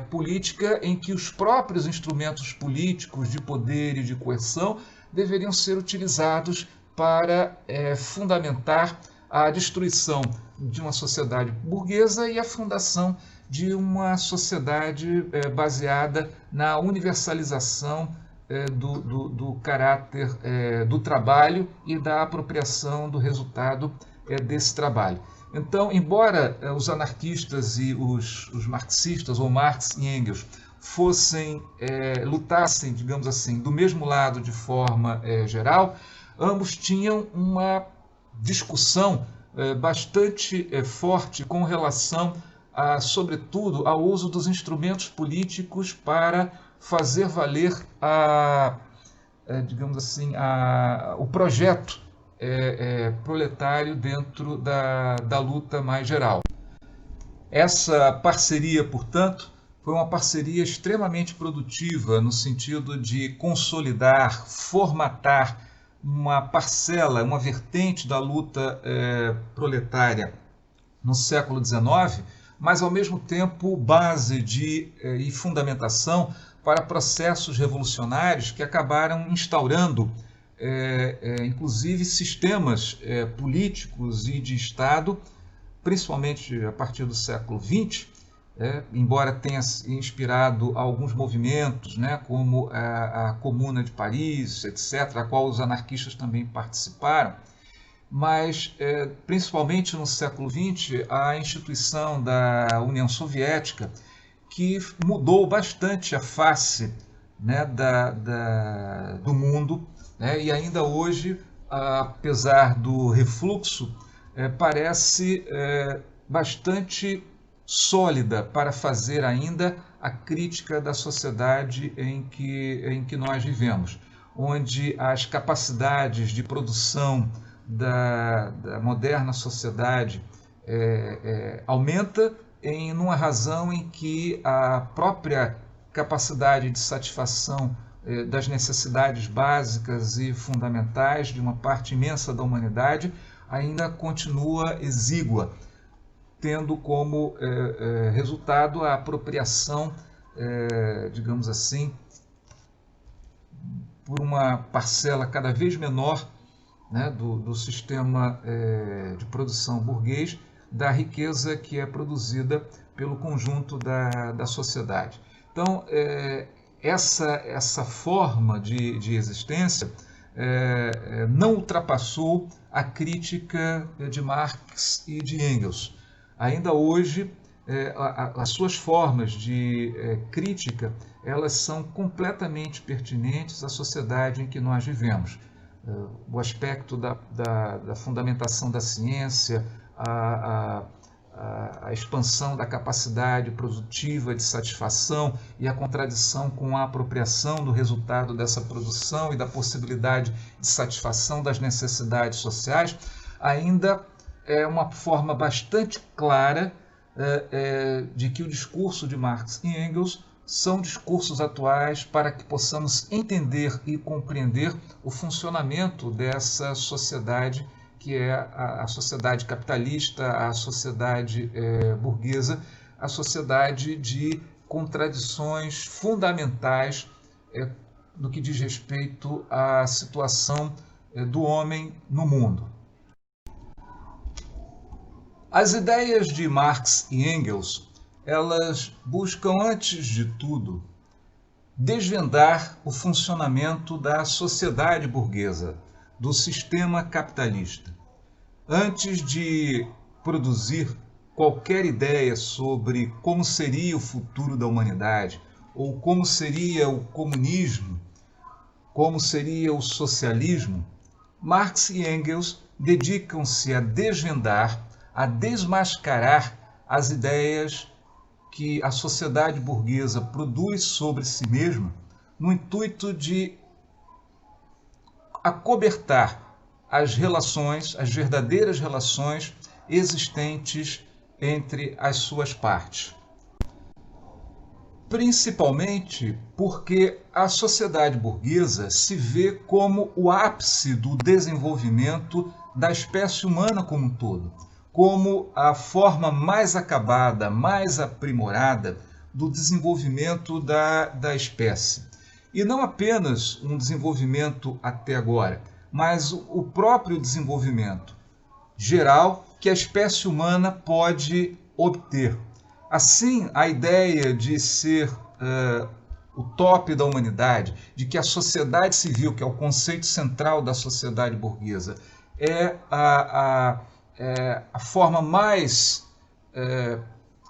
política em que os próprios instrumentos políticos de poder e de coerção deveriam ser utilizados para fundamentar a destruição de uma sociedade burguesa e a fundação de uma sociedade baseada na universalização do caráter do trabalho e da apropriação do resultado desse trabalho. Então, embora os anarquistas e os marxistas, ou Marx e Engels, lutassem, digamos assim, do mesmo lado de forma geral, ambos tinham uma discussão bastante forte com relação, sobretudo, ao uso dos instrumentos políticos para fazer valer digamos assim, o projeto proletário dentro da luta mais geral. Essa parceria, portanto, foi uma parceria extremamente produtiva no sentido de consolidar, formatar uma parcela, uma vertente da luta proletária no século XIX, mas ao mesmo tempo base e fundamentação para processos revolucionários que acabaram instaurando, inclusive, sistemas políticos e de Estado, principalmente a partir do século XX, embora tenha inspirado alguns movimentos, como a Comuna de Paris, etc., a qual os anarquistas também participaram, mas principalmente no século XX, a instituição da União Soviética, que mudou bastante a face do mundo, e ainda hoje, apesar do refluxo, parece bastante sólida para fazer ainda a crítica da sociedade em que nós vivemos, onde as capacidades de produção da moderna sociedade aumenta numa razão em que a própria capacidade de satisfação das necessidades básicas e fundamentais de uma parte imensa da humanidade ainda continua exígua, tendo como resultado a apropriação, digamos assim, por uma parcela cada vez menor, né, do sistema de produção burguês, da riqueza que é produzida pelo conjunto da sociedade. Então, essa forma de existência não ultrapassou a crítica de Marx e de Engels. Ainda hoje, as suas formas de crítica, elas são completamente pertinentes à sociedade em que nós vivemos. O aspecto da fundamentação da ciência, a expansão da capacidade produtiva de satisfação e a contradição com a apropriação do resultado dessa produção e da possibilidade de satisfação das necessidades sociais, ainda é uma forma bastante clara de que o discurso de Marx e Engels são discursos atuais para que possamos entender e compreender o funcionamento dessa sociedade que é a sociedade capitalista, a sociedade burguesa, a sociedade de contradições fundamentais no que diz respeito à situação do homem no mundo. As ideias de Marx e Engels, elas buscam, antes de tudo, desvendar o funcionamento da sociedade burguesa, do sistema capitalista. Antes de produzir qualquer ideia sobre como seria o futuro da humanidade, ou como seria o comunismo, como seria o socialismo, Marx e Engels dedicam-se a desvendar, a desmascarar as ideias que a sociedade burguesa produz sobre si mesma, no intuito de acobertar as relações, as verdadeiras relações existentes entre as suas partes. Principalmente porque a sociedade burguesa se vê como o ápice do desenvolvimento da espécie humana como um todo, como a forma mais acabada, mais aprimorada do desenvolvimento da espécie. E não apenas um desenvolvimento até agora, mas o próprio desenvolvimento geral que a espécie humana pode obter. Assim, a ideia de ser o top da humanidade, de que a sociedade civil, que é o conceito central da sociedade burguesa, é a forma mais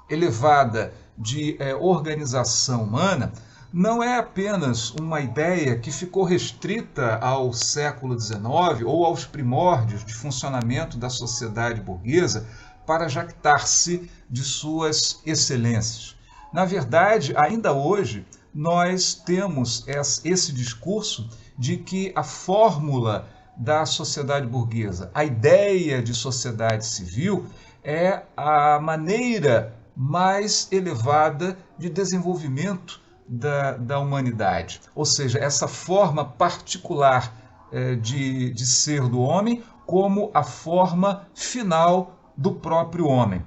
elevada de organização humana, não é apenas uma ideia que ficou restrita ao século XIX ou aos primórdios de funcionamento da sociedade burguesa para jactar-se de suas excelências. Na verdade, ainda hoje, nós temos esse discurso de que a fórmula da sociedade burguesa, a ideia de sociedade civil, é a maneira mais elevada de desenvolvimento da humanidade. Ou seja, essa forma particular de ser do homem como a forma final do próprio homem.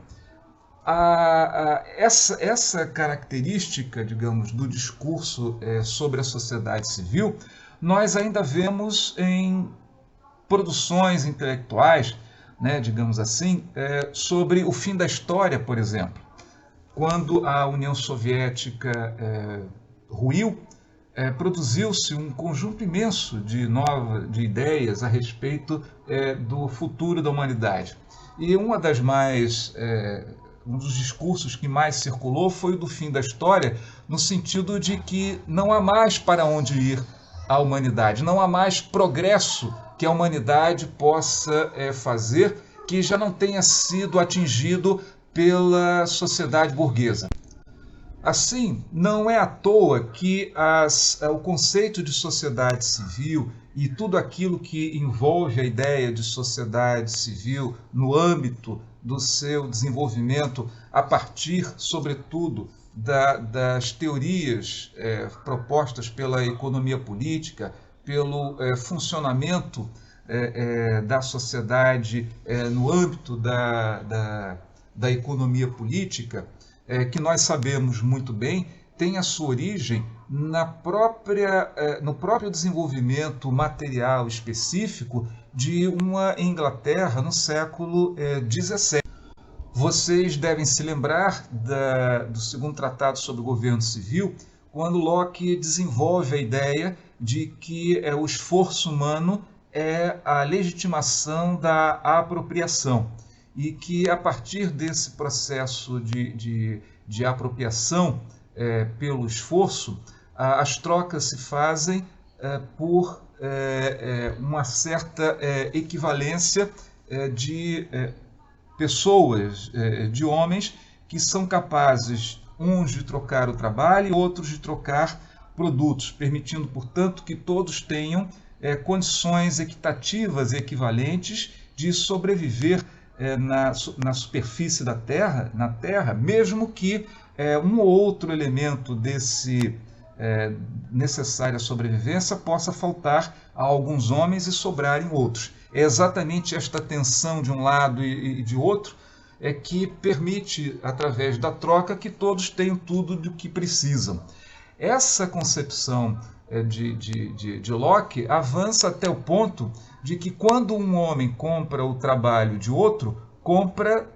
Essa característica, digamos, do discurso sobre a sociedade civil, nós ainda vemos em produções intelectuais, né, digamos assim, sobre o fim da história, por exemplo. Quando a União Soviética ruiu, produziu-se um conjunto imenso de ideias a respeito do futuro da humanidade. E um dos discursos que mais circulou foi o do fim da história, no sentido de que não há mais para onde ir a humanidade, não há mais progresso que a humanidade possa fazer que já não tenha sido atingido pela sociedade burguesa. Assim, não é à toa que o conceito de sociedade civil e tudo aquilo que envolve a ideia de sociedade civil no âmbito do seu desenvolvimento a partir, sobretudo, das teorias propostas pela economia política, pelo funcionamento da sociedade no âmbito da economia política, que nós sabemos muito bem tem a sua origem no próprio desenvolvimento material específico de uma Inglaterra no século XVII. Vocês devem se lembrar do segundo tratado sobre o governo civil, quando Locke desenvolve a ideia de que o esforço humano é a legitimação da apropriação e que a partir desse processo de apropriação pelo esforço, as trocas se fazem por uma certa equivalência de pessoas, de homens que são capazes, uns de trocar o trabalho e outros de trocar produtos, permitindo, portanto, que todos tenham condições equitativas e equivalentes de sobreviver na superfície da Terra, na Terra, mesmo que um ou outro elemento desse necessário à sobrevivência possa faltar a alguns homens e sobrar em outros. É exatamente esta tensão de um lado e de outro que permite, através da troca, que todos tenham tudo do que precisam. Essa concepção de Locke avança até o ponto de que quando um homem compra o trabalho de outro, compra,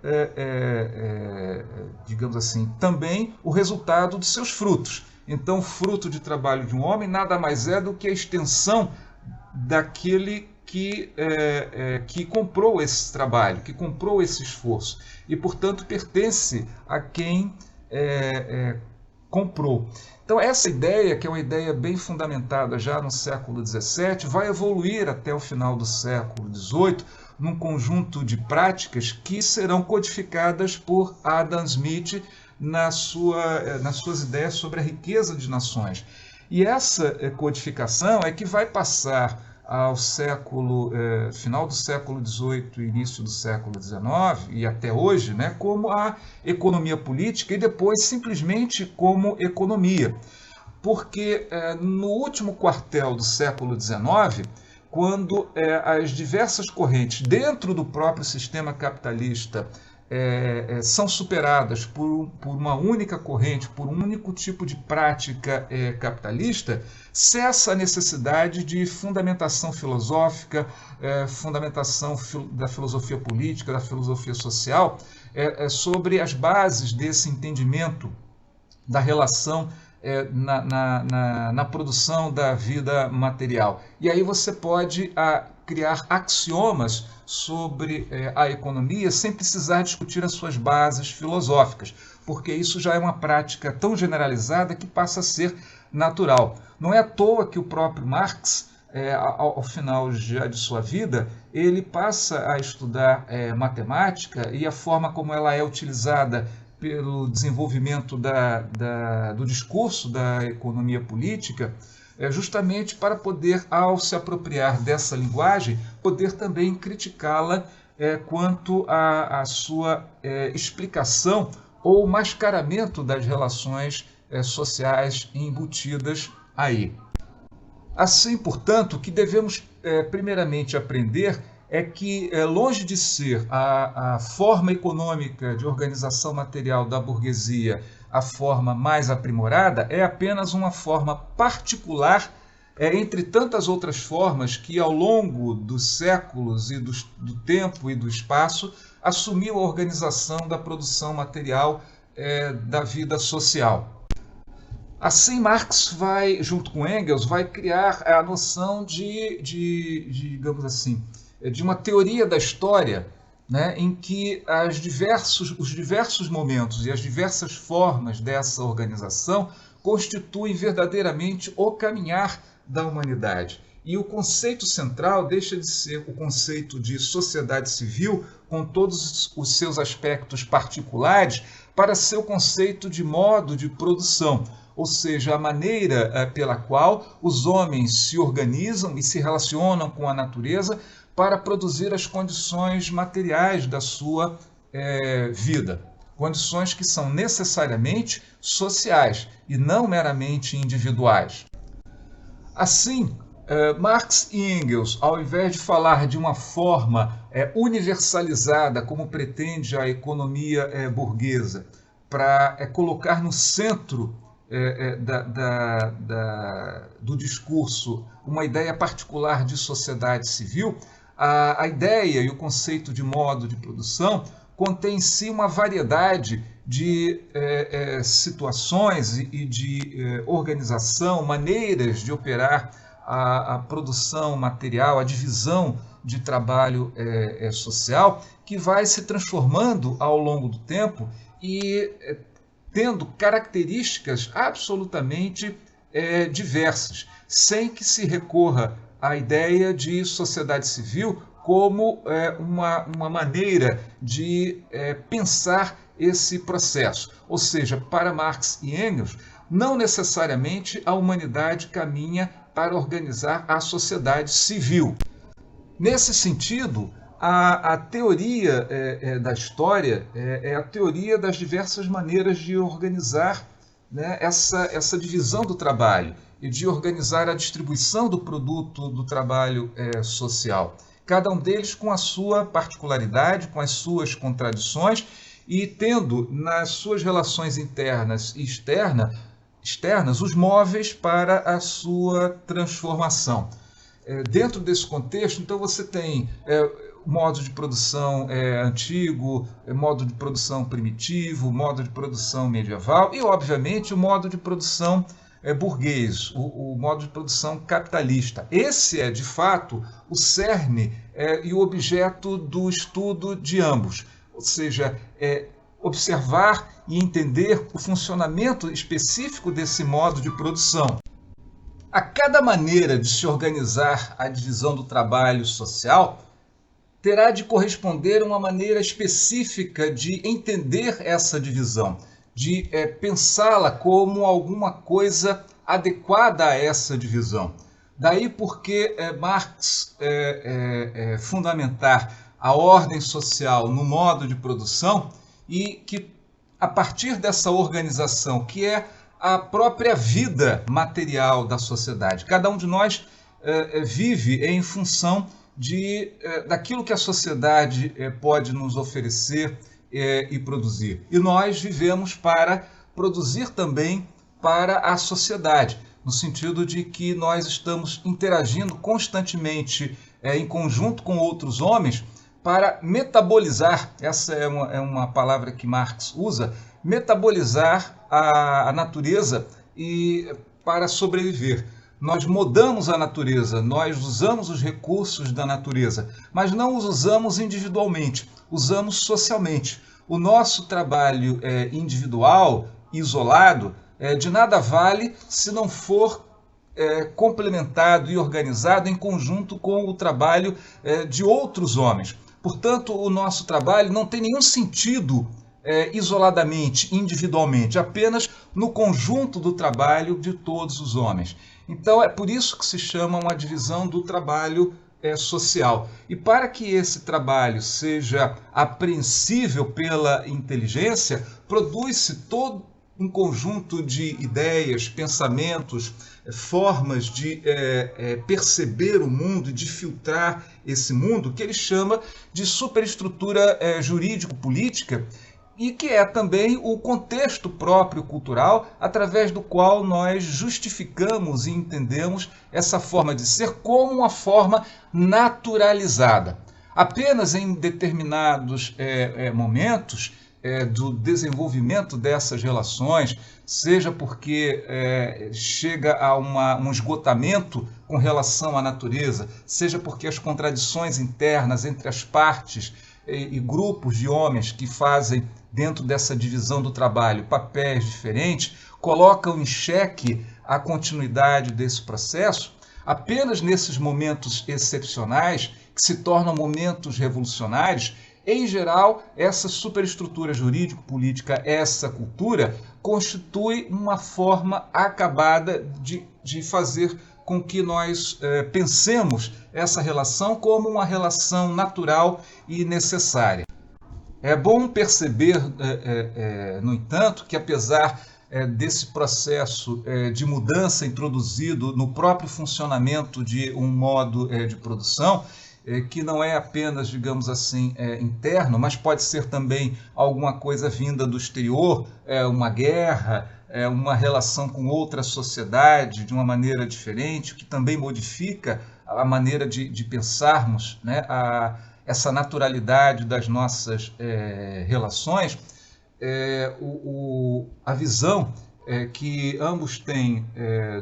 digamos assim, também o resultado de seus frutos. Então, o fruto de trabalho de um homem nada mais é do que a extensão daquele que comprou esse trabalho, que comprou esse esforço, e, portanto, pertence a quem comprou. Então, essa ideia, que é uma ideia bem fundamentada já no século XVII, vai evoluir até o final do século XVIII, num conjunto de práticas que serão codificadas por Adam Smith nas suas ideias sobre a riqueza de nações. E essa codificação é que vai passar ao final do século XVIII e início do século XIX e até hoje, como a economia política e depois simplesmente como economia. Porque no último quartel do século XIX, quando as diversas correntes dentro do próprio sistema capitalista são superadas por uma única corrente, por um único tipo de prática capitalista, cessa a necessidade de fundamentação filosófica, fundamentação da filosofia política, da filosofia social, sobre as bases desse entendimento da relação na produção da vida material. E aí você pode criar axiomas sobre a economia sem precisar discutir as suas bases filosóficas, porque isso já é uma prática tão generalizada que passa a ser natural. Não é à toa que o próprio Marx, ao final já de sua vida, ele passa a estudar matemática e a forma como ela é utilizada pelo desenvolvimento do discurso da economia política, justamente para poder, ao se apropriar dessa linguagem, poder também criticá-la quanto à sua explicação ou mascaramento das relações sociais embutidas aí. Assim, portanto, o que devemos primeiramente aprender é que, longe de ser a forma econômica de organização material da burguesia a forma mais aprimorada, é apenas uma forma particular entre tantas outras formas que, ao longo dos séculos e do tempo e do espaço, assumiu a organização da produção material da vida social. Assim, Marx vai, junto com Engels, vai criar a noção digamos assim, de uma teoria da história, em que os diversos momentos e as diversas formas dessa organização constituem verdadeiramente o caminhar da humanidade. E o conceito central deixa de ser o conceito de sociedade civil, com todos os seus aspectos particulares, para ser o conceito de modo de produção, ou seja, a maneira pela qual os homens se organizam e se relacionam com a natureza para produzir as condições materiais da sua vida. Condições que são necessariamente sociais e não meramente individuais. Assim, Marx e Engels, ao invés de falar de uma forma universalizada, como pretende a economia burguesa, para colocar no centro do discurso uma ideia particular de sociedade civil, a ideia e o conceito de modo de produção contém em si uma variedade de situações e de organização, maneiras de operar a produção material, a divisão de trabalho social, que vai se transformando ao longo do tempo e tendo características absolutamente diversas, sem que se recorra à ideia de sociedade civil como uma maneira de pensar esse processo. Ou seja, para Marx e Engels, não necessariamente a humanidade caminha para organizar a sociedade civil. Nesse sentido, a teoria da história é a teoria das diversas maneiras de organizar, né, essa divisão do trabalho e de organizar a distribuição do produto do trabalho social. Cada um deles com a sua particularidade, com as suas contradições e tendo nas suas relações internas e externas os móveis para a sua transformação. Dentro desse contexto, então, você tem modo de produção antigo, modo de produção primitivo, modo de produção medieval e, obviamente, o modo de produção burguês, o modo de produção capitalista. Esse é, de fato, o cerne e o objeto do estudo de ambos, ou seja, observar e entender o funcionamento específico desse modo de produção. A cada maneira de se organizar a divisão do trabalho social terá de corresponder uma maneira específica de entender essa divisão, de pensá-la como alguma coisa adequada a essa divisão. Daí porque Marx fundamentar a ordem social no modo de produção e que, a partir dessa organização, que é a própria vida material da sociedade, cada um de nós vive em função daquilo que a sociedade pode nos oferecer e produzir. E nós vivemos para produzir também para a sociedade, no sentido de que nós estamos interagindo constantemente em conjunto com outros homens para metabolizar, essa é uma palavra que Marx usa, metabolizar a natureza e para sobreviver. Nós modamos a natureza, nós usamos os recursos da natureza, mas não os usamos individualmente, usamos socialmente. O nosso trabalho individual, isolado, de nada vale se não for complementado e organizado em conjunto com o trabalho de outros homens. Portanto, o nosso trabalho não tem nenhum sentido isoladamente, individualmente, apenas no conjunto do trabalho de todos os homens. Então, é por isso que se chama uma divisão do trabalho social. E para que esse trabalho seja apreensível pela inteligência, produz-se todo um conjunto de ideias, pensamentos, formas de perceber o mundo, de filtrar esse mundo, que ele chama de superestrutura jurídico-política, e que é também o contexto próprio cultural através do qual nós justificamos e entendemos essa forma de ser como uma forma naturalizada. Apenas em determinados momentos do desenvolvimento dessas relações, seja porque chega a um esgotamento com relação à natureza, seja porque as contradições internas entre as partes e grupos de homens que fazem dentro dessa divisão do trabalho papéis diferentes, colocam em xeque a continuidade desse processo. Apenas nesses momentos excepcionais, que se tornam momentos revolucionários, em geral, essa superestrutura jurídico-política, essa cultura, constitui uma forma acabada de fazer com que nós pensemos essa relação como uma relação natural e necessária. É bom perceber, no entanto, que apesar desse processo de mudança introduzido no próprio funcionamento de um modo de produção, que não é apenas, digamos assim, interno, mas pode ser também alguma coisa vinda do exterior, uma guerra, uma relação com outra sociedade de uma maneira diferente, que também modifica a maneira de pensarmos, né, essa naturalidade das nossas relações. A visão que ambos têm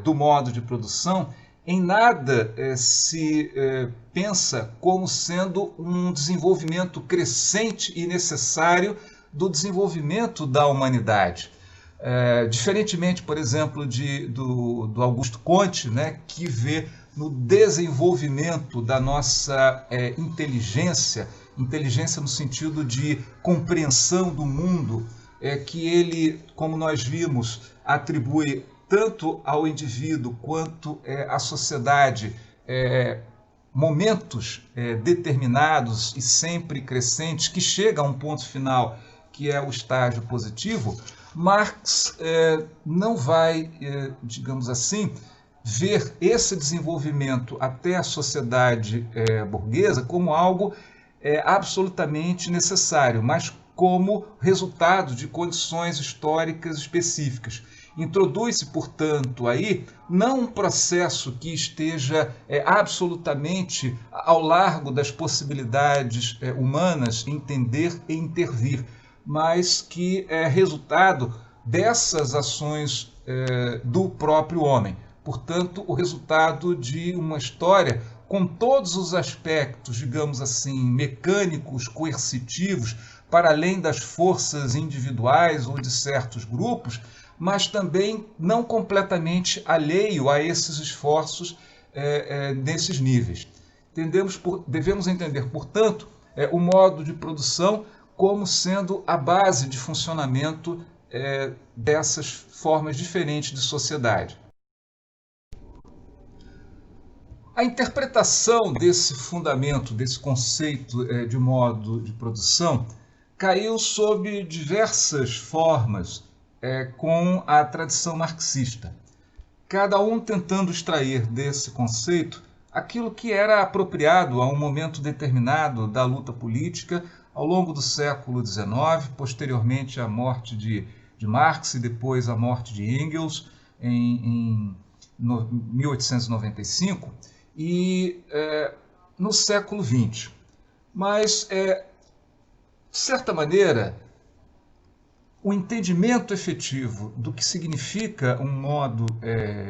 do modo de produção, em nada se pensa como sendo um desenvolvimento crescente e necessário do desenvolvimento da humanidade. Diferentemente, por exemplo, do Augusto Comte, né, que vê no desenvolvimento da nossa inteligência no sentido de compreensão do mundo, que ele, como nós vimos, atribui tanto ao indivíduo quanto à sociedade momentos determinados e sempre crescentes, que chega a um ponto final, que é o estágio positivo. Marx não vai, digamos assim, ver esse desenvolvimento até a sociedade burguesa como algo absolutamente necessário, mas como resultado de condições históricas específicas. Introduz-se, portanto, aí não um processo que esteja absolutamente ao largo das possibilidades humanas entender e intervir, mas que é resultado dessas ações do próprio homem. Portanto, o resultado de uma história com todos os aspectos, digamos assim, mecânicos, coercitivos, para além das forças individuais ou de certos grupos, mas também não completamente alheio a esses esforços nesses níveis. Devemos entender, portanto, o modo de produção como sendo a base de funcionamento dessas formas diferentes de sociedade. A interpretação desse fundamento, desse conceito de modo de produção, caiu sob diversas formas com a tradição marxista, cada um tentando extrair desse conceito aquilo que era apropriado a um momento determinado da luta política ao longo do século XIX, posteriormente à morte de Marx e depois à morte de Engels em 1895, e no século XX. Mas, de certa maneira, o entendimento efetivo do que significa um modo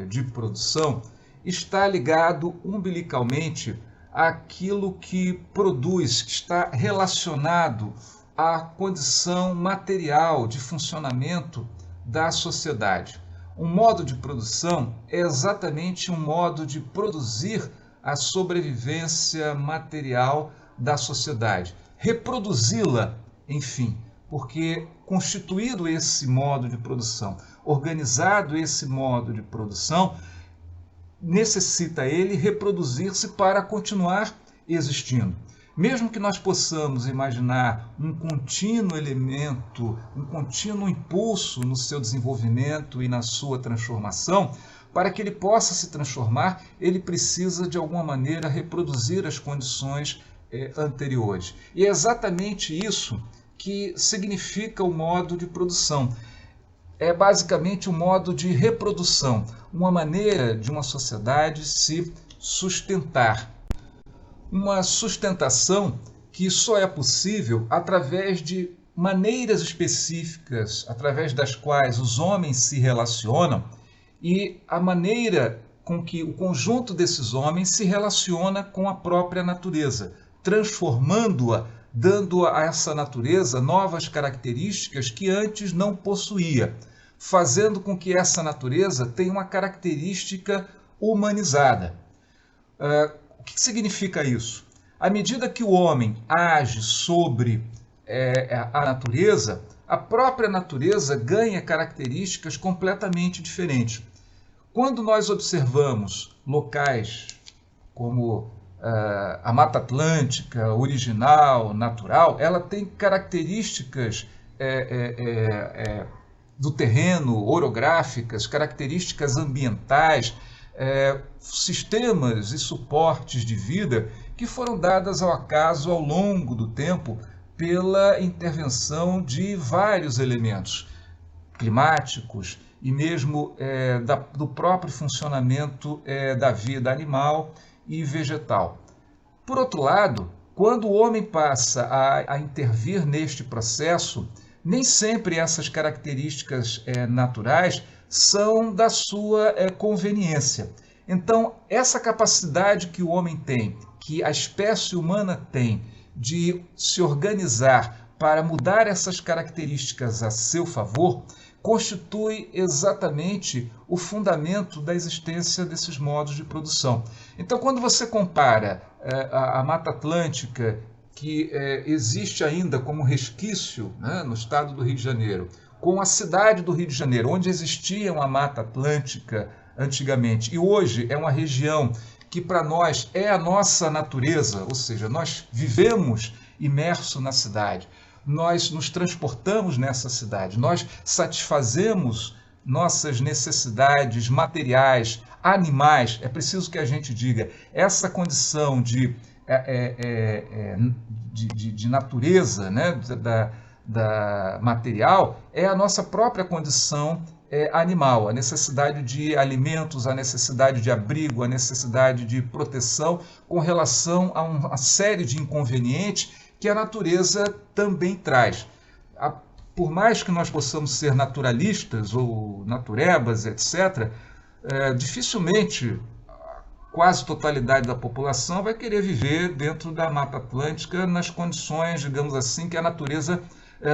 de produção está ligado umbilicalmente àquilo que produz, que está relacionado à condição material de funcionamento da sociedade. Um modo de produção é exatamente um modo de produzir a sobrevivência material da sociedade, reproduzi-la, enfim, porque constituído esse modo de produção, organizado esse modo de produção, necessita ele reproduzir-se para continuar existindo. Mesmo que nós possamos imaginar um contínuo elemento, um contínuo impulso no seu desenvolvimento e na sua transformação, para que ele possa se transformar, ele precisa de alguma maneira reproduzir as condições anteriores. E é exatamente isso que significa o modo de produção. É basicamente um modo de reprodução, uma maneira de uma sociedade se sustentar. Uma sustentação que só é possível através de maneiras específicas, através das quais os homens se relacionam, e a maneira com que o conjunto desses homens se relaciona com a própria natureza, transformando-a, dando a essa natureza novas características que antes não possuía, fazendo com que essa natureza tenha uma característica humanizada. O que significa isso? À medida que o homem age sobre a natureza, a própria natureza ganha características completamente diferentes. Quando nós observamos locais como a Mata Atlântica, original, natural, ela tem características do terreno, orográficas, características ambientais, sistemas e suportes de vida que foram dadas ao acaso ao longo do tempo pela intervenção de vários elementos climáticos e mesmo do próprio funcionamento da vida animal e vegetal. Por outro lado, quando o homem passa a intervir neste processo, nem sempre essas características naturais são da sua conveniência. Então, essa capacidade que o homem tem, que a espécie humana tem, de se organizar para mudar essas características a seu favor, constitui exatamente o fundamento da existência desses modos de produção. Então, quando você compara a Mata Atlântica, que existe ainda como resquício, né, no estado do Rio de Janeiro, com a cidade do Rio de Janeiro, onde existia uma Mata Atlântica antigamente, e hoje é uma região que para nós é a nossa natureza, ou seja, nós vivemos imerso na cidade, nós nos transportamos nessa cidade, nós satisfazemos nossas necessidades materiais, animais. É preciso que a gente diga, essa condição de natureza, né, da material, é a nossa própria condição animal, a necessidade de alimentos, a necessidade de abrigo, a necessidade de proteção com relação a uma série de inconvenientes que a natureza também traz. Por mais que nós possamos ser naturalistas ou naturebas, etc., dificilmente quase totalidade da população vai querer viver dentro da Mata Atlântica nas condições, digamos assim, que a natureza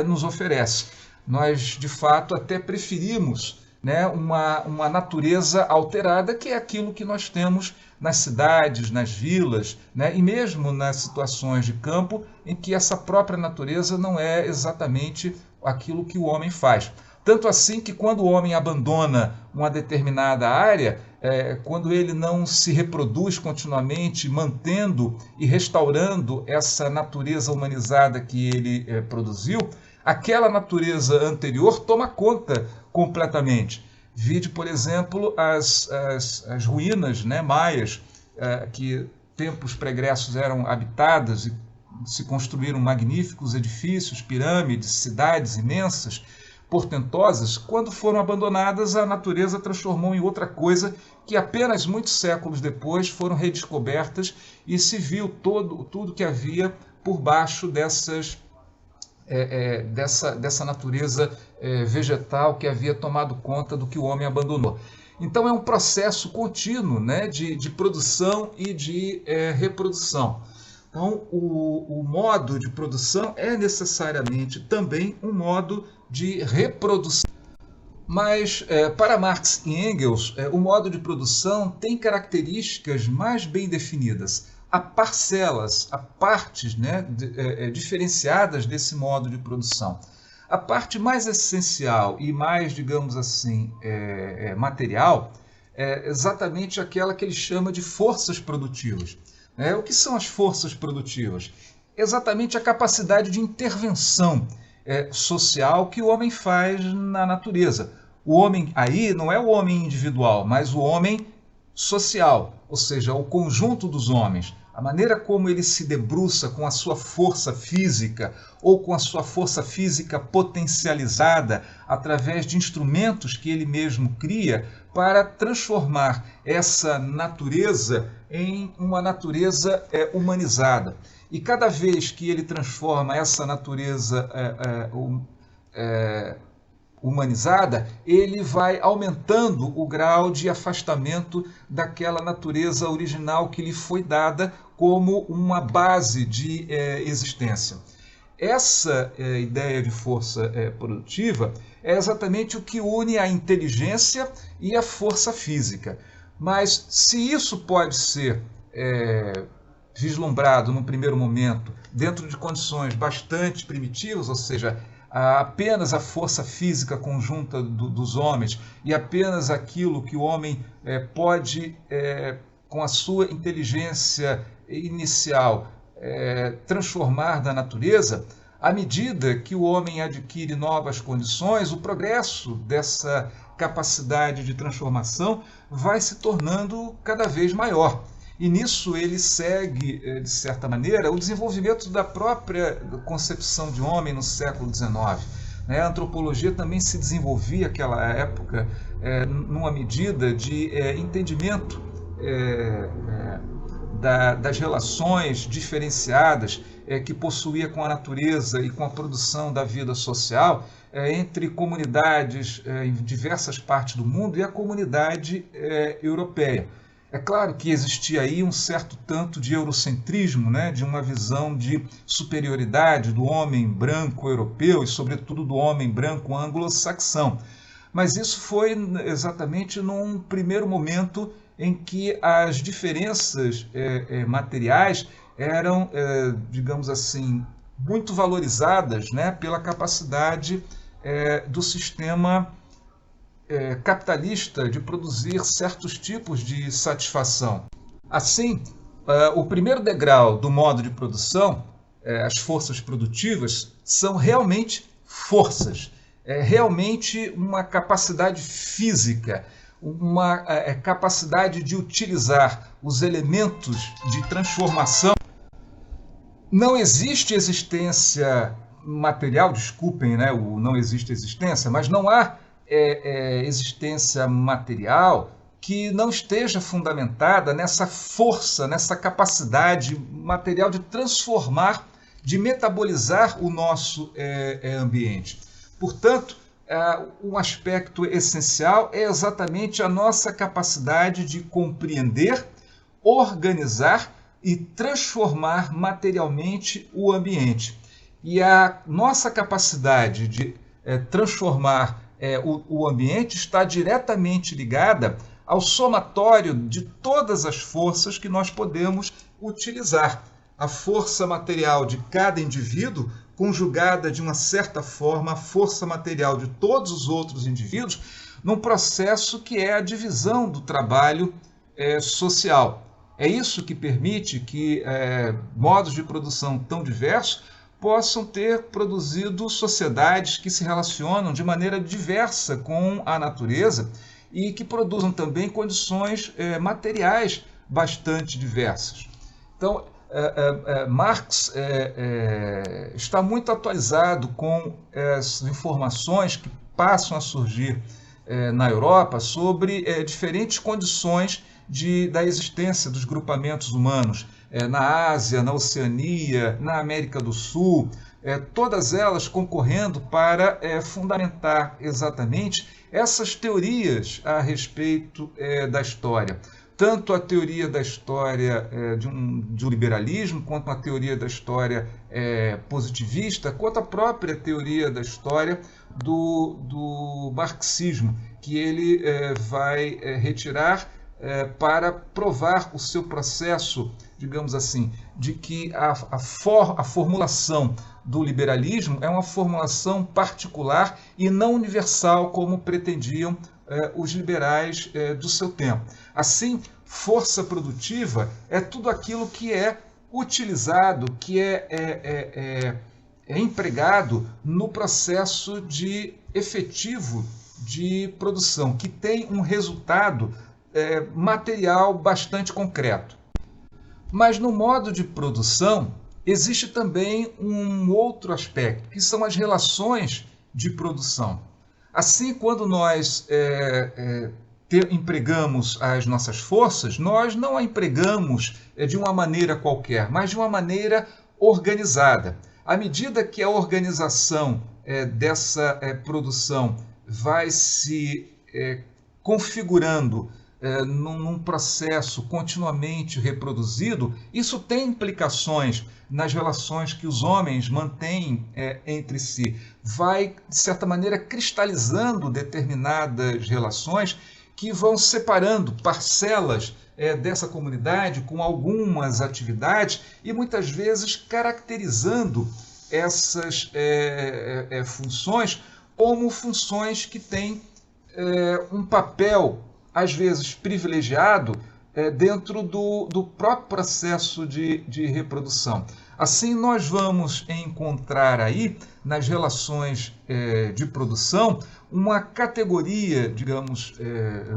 nos oferece. Nós, de fato, até preferimos, né, uma natureza alterada, que é aquilo que nós temos nas cidades, nas vilas, né, e mesmo nas situações de campo, em que essa própria natureza não é exatamente aquilo que o homem faz. Tanto assim que quando o homem abandona uma determinada área, quando ele não se reproduz continuamente, mantendo e restaurando essa natureza humanizada que ele produziu, aquela natureza anterior toma conta completamente. Vide, por exemplo, as ruínas, né, maias, que tempos pregressos eram habitadas e se construíram magníficos edifícios, pirâmides, cidades imensas, portentosas. Quando foram abandonadas, a natureza transformou em outra coisa que apenas muitos séculos depois foram redescobertas e se viu tudo que havia por baixo dessa natureza vegetal que havia tomado conta do que o homem abandonou. Então é um processo contínuo, né, de produção e de reprodução. Então o modo de produção é necessariamente também um modo de reprodução. Mas para Marx e Engels, o modo de produção tem características mais bem definidas. Há parcelas, há partes, né, diferenciadas desse modo de produção. A parte mais essencial e mais, digamos assim, material é exatamente aquela que ele chama de forças produtivas. O que são as forças produtivas? Exatamente a capacidade de intervenção social que o homem faz na natureza. O homem aí não é o homem individual, mas o homem social, ou seja, o conjunto dos homens. A maneira como ele se debruça com a sua força física ou com a sua força física potencializada através de instrumentos que ele mesmo cria para transformar essa natureza em uma natureza humanizada. E cada vez que ele transforma essa natureza humanizada, ele vai aumentando o grau de afastamento daquela natureza original que lhe foi dada como uma base de existência. Essa ideia de força produtiva é exatamente o que une a inteligência e a força física. Mas se isso pode ser vislumbrado num primeiro momento dentro de condições bastante primitivas, ou seja, apenas a força física conjunta dos homens e apenas aquilo que o homem pode, com a sua inteligência inicial, transformar da natureza, à medida que o homem adquire novas condições, o progresso dessa capacidade de transformação vai se tornando cada vez maior. E nisso ele segue, de certa maneira, o desenvolvimento da própria concepção de homem no século XIX. A antropologia também se desenvolvia naquela época numa medida de entendimento das relações diferenciadas que possuía com a natureza e com a produção da vida social entre comunidades em diversas partes do mundo e a comunidade europeia. É claro que existia aí um certo tanto de eurocentrismo, de uma visão de superioridade do homem branco europeu e, sobretudo, do homem branco anglo-saxão. Mas isso foi exatamente num primeiro momento em que as diferenças materiais eram, digamos assim, muito valorizadas pela capacidade do sistema capitalista de produzir certos tipos de satisfação. Assim, o primeiro degrau do modo de produção, as forças produtivas, são realmente forças, realmente uma capacidade física, uma capacidade de utilizar os elementos de transformação. Não existe existência material, desculpem, o não existe existência, mas não há existência material que não esteja fundamentada nessa força, nessa capacidade material de transformar, de metabolizar o nosso ambiente. Portanto, um aspecto essencial é exatamente a nossa capacidade de compreender, organizar e transformar materialmente o ambiente. E a nossa capacidade de transformar o ambiente está diretamente ligada ao somatório de todas as forças que nós podemos utilizar. A força material de cada indivíduo, conjugada de uma certa forma à força material de todos os outros indivíduos, num processo que é a divisão do trabalho social. É isso que permite que modos de produção tão diversos possam ter produzido sociedades que se relacionam de maneira diversa com a natureza e que produzam também condições materiais bastante diversas. Então, Marx está muito atualizado com as informações que passam a surgir na Europa sobre diferentes condições da existência dos grupamentos humanos na Ásia, na Oceania, na América do Sul, todas elas concorrendo para fundamentar exatamente essas teorias a respeito da história. Tanto a teoria da história de um liberalismo, quanto a teoria da história positivista, quanto a própria teoria da história do marxismo, que ele vai retirar para provar o seu processo, digamos assim, de que a formulação do liberalismo é uma formulação particular e não universal, como pretendiam os liberais do seu tempo. Assim, força produtiva é tudo aquilo que é utilizado, que é empregado no processo efetivo de produção, que tem um resultado material bastante concreto. Mas no modo de produção existe também um outro aspecto, que são as relações de produção. Assim, quando nós empregamos as nossas forças, nós não a empregamos de uma maneira qualquer, mas de uma maneira organizada. À medida que a organização dessa produção vai se configurando num processo continuamente reproduzido, isso tem implicações nas relações que os homens mantêm entre si. Vai, de certa maneira, cristalizando determinadas relações que vão separando parcelas dessa comunidade com algumas atividades e muitas vezes caracterizando essas funções como funções que têm um papel às vezes privilegiado dentro do próprio processo de reprodução. Assim, nós vamos encontrar aí, nas relações de produção, uma categoria, digamos,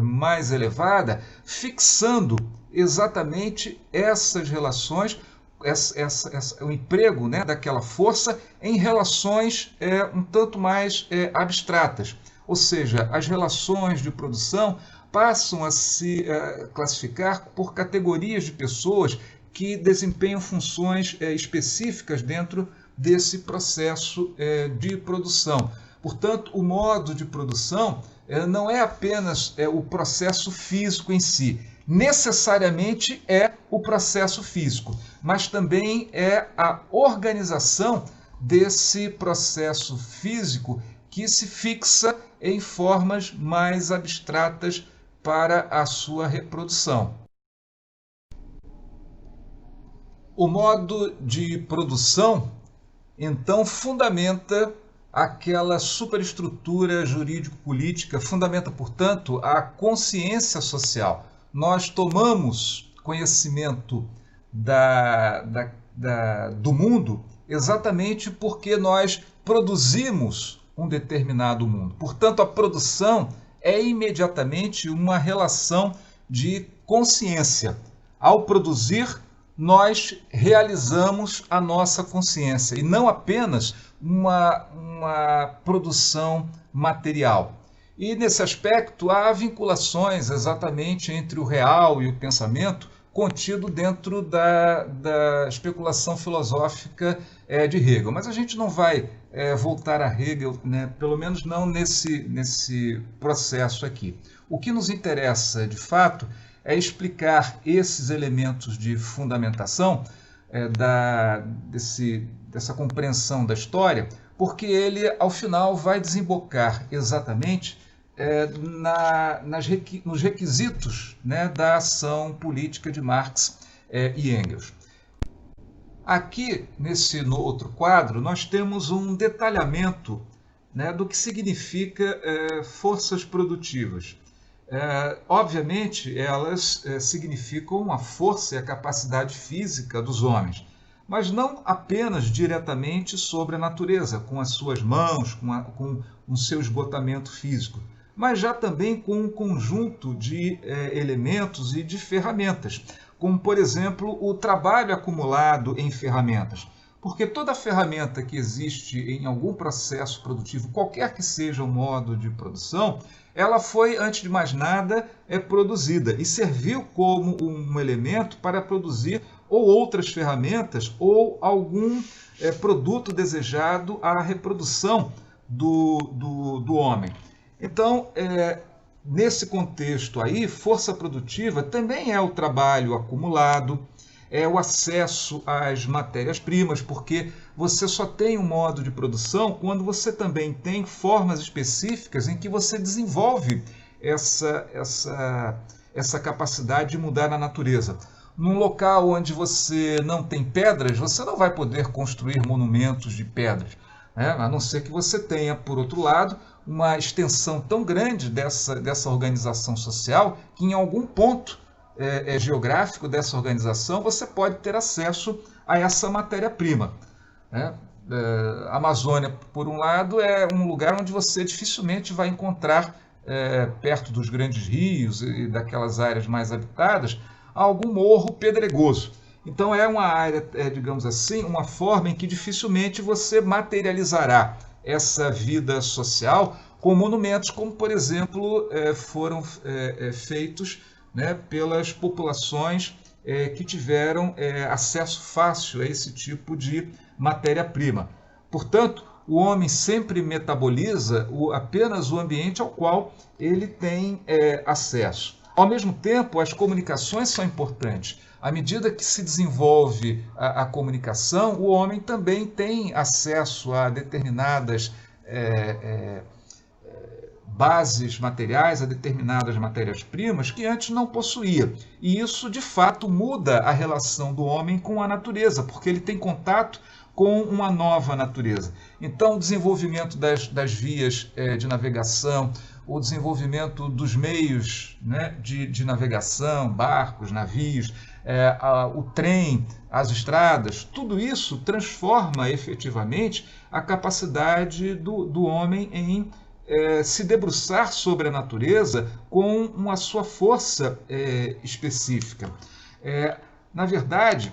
mais elevada, fixando exatamente essas relações, o emprego, né, daquela força em relações um tanto mais abstratas. Ou seja, as relações de produção passam a se classificar por categorias de pessoas que desempenham funções específicas dentro desse processo de produção. Portanto, o modo de produção não é apenas o processo físico em si, necessariamente é o processo físico, mas também é a organização desse processo físico que se fixa em formas mais abstratas para a sua reprodução. O modo de produção, então, fundamenta aquela superestrutura jurídico-política, fundamenta, portanto, a consciência social. Nós tomamos conhecimento do mundo exatamente porque nós produzimos um determinado mundo. Portanto, a produção é imediatamente uma relação de consciência. Ao produzir, nós realizamos a nossa consciência e não apenas uma produção material. E nesse aspecto há vinculações exatamente entre o real e o pensamento contido dentro da especulação filosófica de Hegel. Mas a gente não vai voltar a Hegel, né? Pelo menos não nesse processo aqui. O que nos interessa, de fato, é explicar esses elementos de fundamentação dessa compreensão da história, porque ele, ao final, vai desembocar exatamente nos requisitos, né, da ação política de Marx e Engels. Aqui, nesse outro quadro, nós temos um detalhamento, né, do que significa forças produtivas. Obviamente, elas significam a força e a capacidade física dos homens, mas não apenas diretamente sobre a natureza, com as suas mãos, com o seu esgotamento físico, mas já também com um conjunto de elementos e de ferramentas, como, por exemplo, o trabalho acumulado em ferramentas. Porque toda ferramenta que existe em algum processo produtivo, qualquer que seja o modo de produção, ela foi, antes de mais nada, produzida e serviu como um elemento para produzir ou outras ferramentas ou algum produto desejado à reprodução do homem. Então, nesse contexto aí, força produtiva também é o trabalho acumulado, é o acesso às matérias-primas, porque você só tem um modo de produção quando você também tem formas específicas em que você desenvolve essa capacidade de mudar a natureza. Num local onde você não tem pedras, você não vai poder construir monumentos de pedras, né? A não ser que você tenha, por outro lado, uma extensão tão grande dessa organização social que em algum ponto geográfico dessa organização você pode ter acesso a essa matéria-prima, né? A Amazônia, por um lado, é um lugar onde você dificilmente vai encontrar, perto dos grandes rios e daquelas áreas mais habitadas, algum morro pedregoso. Então é uma área, digamos assim, uma forma em que dificilmente você materializará essa vida social com monumentos, como, por exemplo, foram feitos, né, pelas populações que tiveram acesso fácil a esse tipo de matéria-prima. Portanto, o homem sempre metaboliza apenas o ambiente ao qual ele tem acesso. Ao mesmo tempo, as comunicações são importantes. À medida que se desenvolve a comunicação, o homem também tem acesso a determinadas bases materiais, a determinadas matérias-primas que antes não possuía. E isso, de fato, muda a relação do homem com a natureza, porque ele tem contato com uma nova natureza. Então, o desenvolvimento das vias de navegação, o desenvolvimento dos meios, né, de navegação, barcos, navios, o trem, as estradas, tudo isso transforma efetivamente a capacidade do homem em se debruçar sobre a natureza com a sua força específica. Na verdade,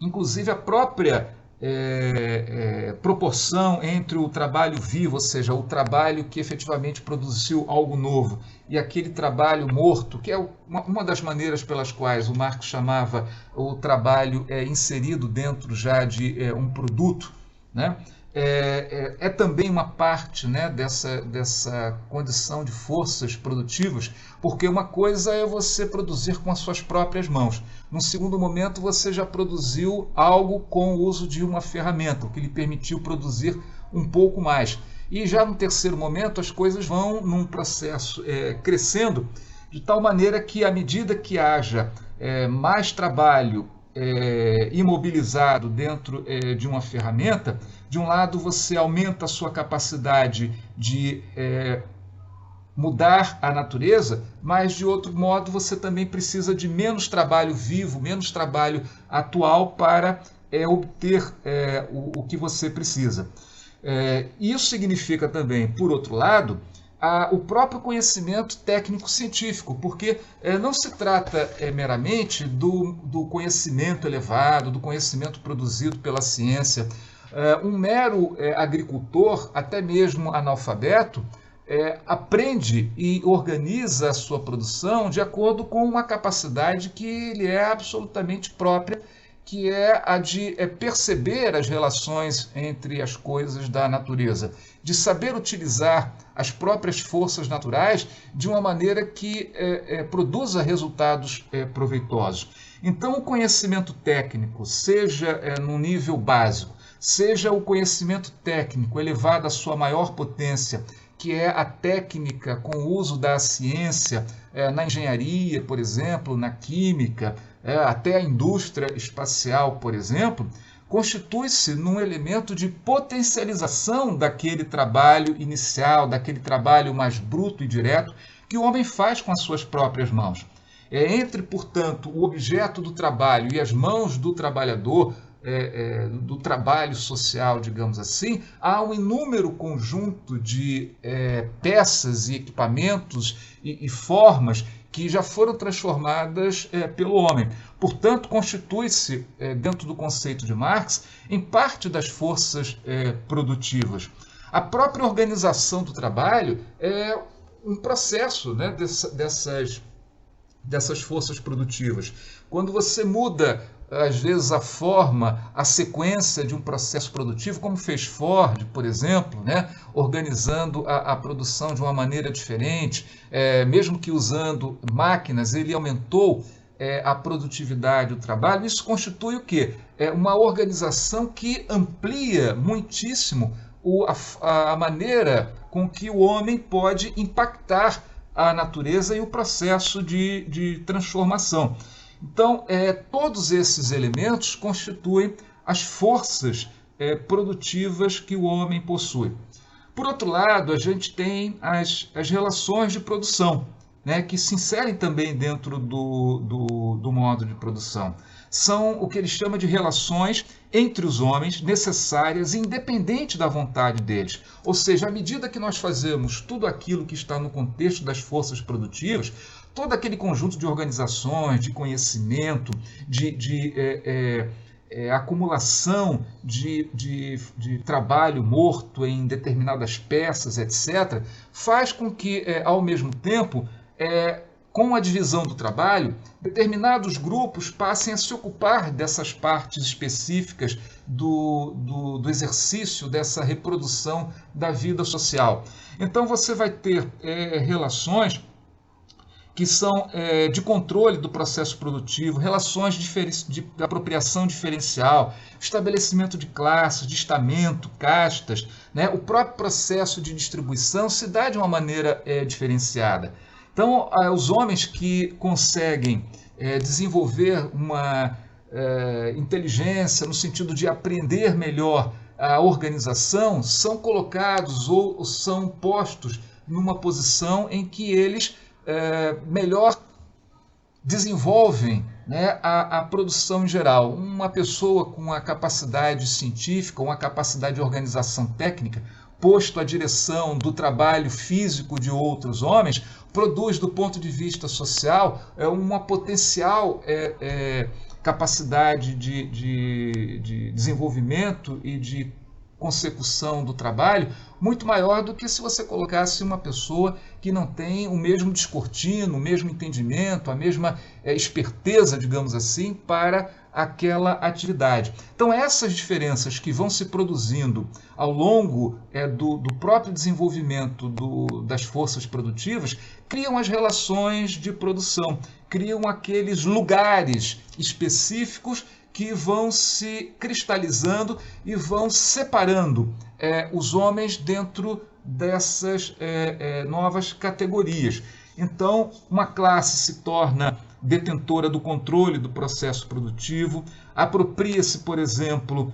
inclusive a própria proporção entre o trabalho vivo, ou seja, o trabalho que efetivamente produziu algo novo, e aquele trabalho morto, que é uma das maneiras pelas quais o Marx chamava o trabalho inserido dentro já de um produto, né? É também uma parte, né, dessa condição de forças produtivas, porque uma coisa é você produzir com as suas próprias mãos. Num segundo momento, você já produziu algo com o uso de uma ferramenta, o que lhe permitiu produzir um pouco mais. E já no terceiro momento, as coisas vão num processo crescendo, de tal maneira que, à medida que haja mais trabalho imobilizado dentro de uma ferramenta, de um lado você aumenta a sua capacidade de mudar a natureza, mas de outro modo você também precisa de menos trabalho vivo, menos trabalho atual para obter o que você precisa. Isso significa também, por outro lado, o próprio conhecimento técnico-científico, porque não se trata meramente do conhecimento elevado, do conhecimento produzido pela ciência. Um mero agricultor, até mesmo analfabeto, aprende e organiza a sua produção de acordo com uma capacidade que lhe é absolutamente própria, que é a de perceber as relações entre as coisas da natureza, de saber utilizar as próprias forças naturais de uma maneira que produza resultados proveitosos. Então, o conhecimento técnico, seja no nível básico, seja o conhecimento técnico elevado à sua maior potência, que é a técnica com o uso da ciência na engenharia, por exemplo, na química, até a indústria espacial, por exemplo, constitui-se num elemento de potencialização daquele trabalho inicial, daquele trabalho mais bruto e direto que o homem faz com as suas próprias mãos. Entre, portanto, o objeto do trabalho e as mãos do trabalhador, do trabalho social, digamos assim, há um inúmero conjunto de peças e equipamentos e formas que já foram transformadas pelo homem. Portanto, constitui-se, dentro do conceito de Marx, em parte das forças produtivas. A própria organização do trabalho é um processo, né, dessas forças produtivas. Quando você muda, às vezes, a forma, a sequência de um processo produtivo, como fez Ford, por exemplo, né? Organizando a produção de uma maneira diferente, mesmo que usando máquinas, ele aumentou a produtividade do trabalho. Isso constitui o quê? Uma organização que amplia muitíssimo a maneira com que o homem pode impactar a natureza e o processo de transformação. Então, todos esses elementos constituem as forças produtivas que o homem possui. Por outro lado, a gente tem as relações de produção, né, que se inserem também dentro do modo de produção. São o que ele chama de relações entre os homens necessárias, independente da vontade deles. Ou seja, à medida que nós fazemos tudo aquilo que está no contexto das forças produtivas, todo aquele conjunto de organizações, de conhecimento, de acumulação de trabalho morto em determinadas peças, etc., faz com que, ao mesmo tempo, com a divisão do trabalho, determinados grupos passem a se ocupar dessas partes específicas do exercício, dessa reprodução da vida social. Então, você vai ter relações que são de controle do processo produtivo, relações de apropriação diferencial, estabelecimento de classes, de estamento, castas, né? O próprio processo de distribuição se dá de uma maneira diferenciada. Então, os homens que conseguem desenvolver uma inteligência no sentido de aprender melhor a organização são colocados ou são postos numa posição em que eles melhor desenvolvem né, a produção em geral. Uma pessoa com a capacidade científica, uma capacidade de organização técnica, posto à direção do trabalho físico de outros homens, produz, do ponto de vista social, uma potencial capacidade de desenvolvimento e de consecução do trabalho muito maior do que se você colocasse uma pessoa que não tem o mesmo descortino, o mesmo entendimento, a mesma esperteza, digamos assim, para aquela atividade. Então, essas diferenças que vão se produzindo ao longo do próprio desenvolvimento das forças produtivas criam as relações de produção, criam aqueles lugares específicos que vão se cristalizando e vão separando os homens dentro dessas novas categorias. Então, uma classe se torna detentora do controle do processo produtivo, apropria-se, por exemplo,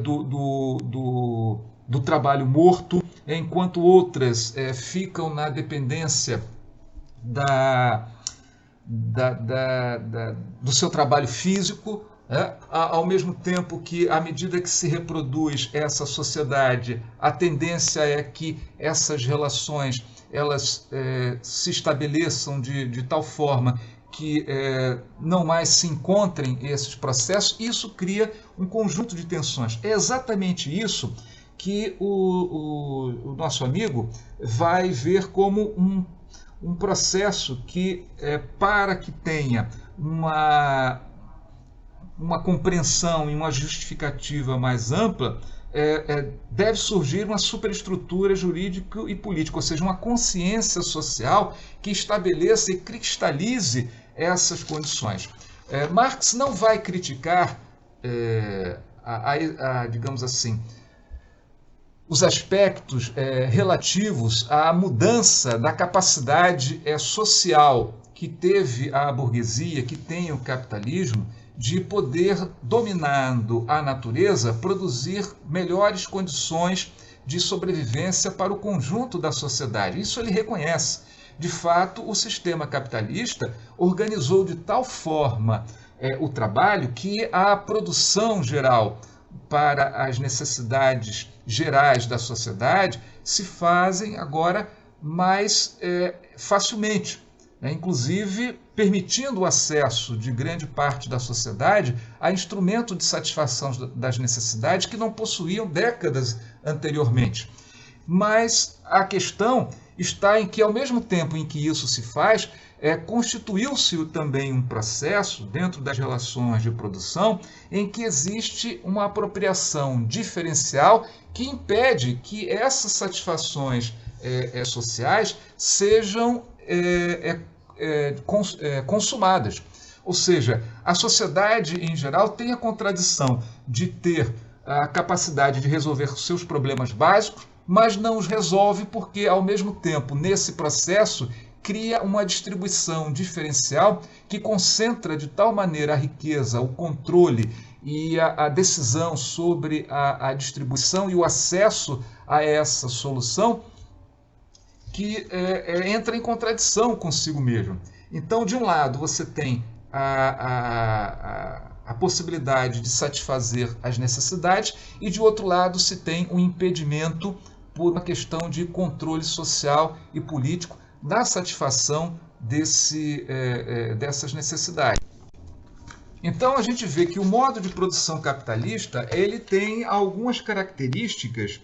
do trabalho morto, enquanto outras ficam na dependência do seu trabalho físico. Ao mesmo tempo que, à medida que se reproduz essa sociedade, a tendência é que essas relações elas se estabeleçam de tal forma que não mais se encontrem esses processos. Isso cria um conjunto de tensões. É exatamente isso que o nosso amigo vai ver como um processo que, para que tenha uma compreensão e uma justificativa mais ampla, deve surgir uma superestrutura jurídica e política, ou seja, uma consciência social que estabeleça e cristalize essas condições. Marx não vai criticar, digamos assim, os aspectos relativos à mudança da capacidade social que teve a burguesia, que tem o capitalismo, de poder, dominando a natureza, produzir melhores condições de sobrevivência para o conjunto da sociedade. Isso ele reconhece. De fato, o sistema capitalista organizou de tal forma o trabalho que a produção geral para as necessidades gerais da sociedade se fazem agora mais facilmente, inclusive permitindo o acesso de grande parte da sociedade a instrumento de satisfação das necessidades que não possuíam décadas anteriormente. Mas a questão está em que, ao mesmo tempo em que isso se faz, constituiu-se também um processo dentro das relações de produção em que existe uma apropriação diferencial que impede que essas satisfações sociais sejam consumadas. Ou seja, a sociedade em geral tem a contradição de ter a capacidade de resolver seus problemas básicos, mas não os resolve porque, ao mesmo tempo, nesse processo, cria uma distribuição diferencial que concentra de tal maneira a riqueza, o controle e a decisão sobre a distribuição e o acesso a essa solução, que entra em contradição consigo mesmo. Então, de um lado, você tem a possibilidade de satisfazer as necessidades e, de outro lado, se tem um impedimento por uma questão de controle social e político da satisfação dessas necessidades. Então, a gente vê que o modo de produção capitalista ele tem algumas características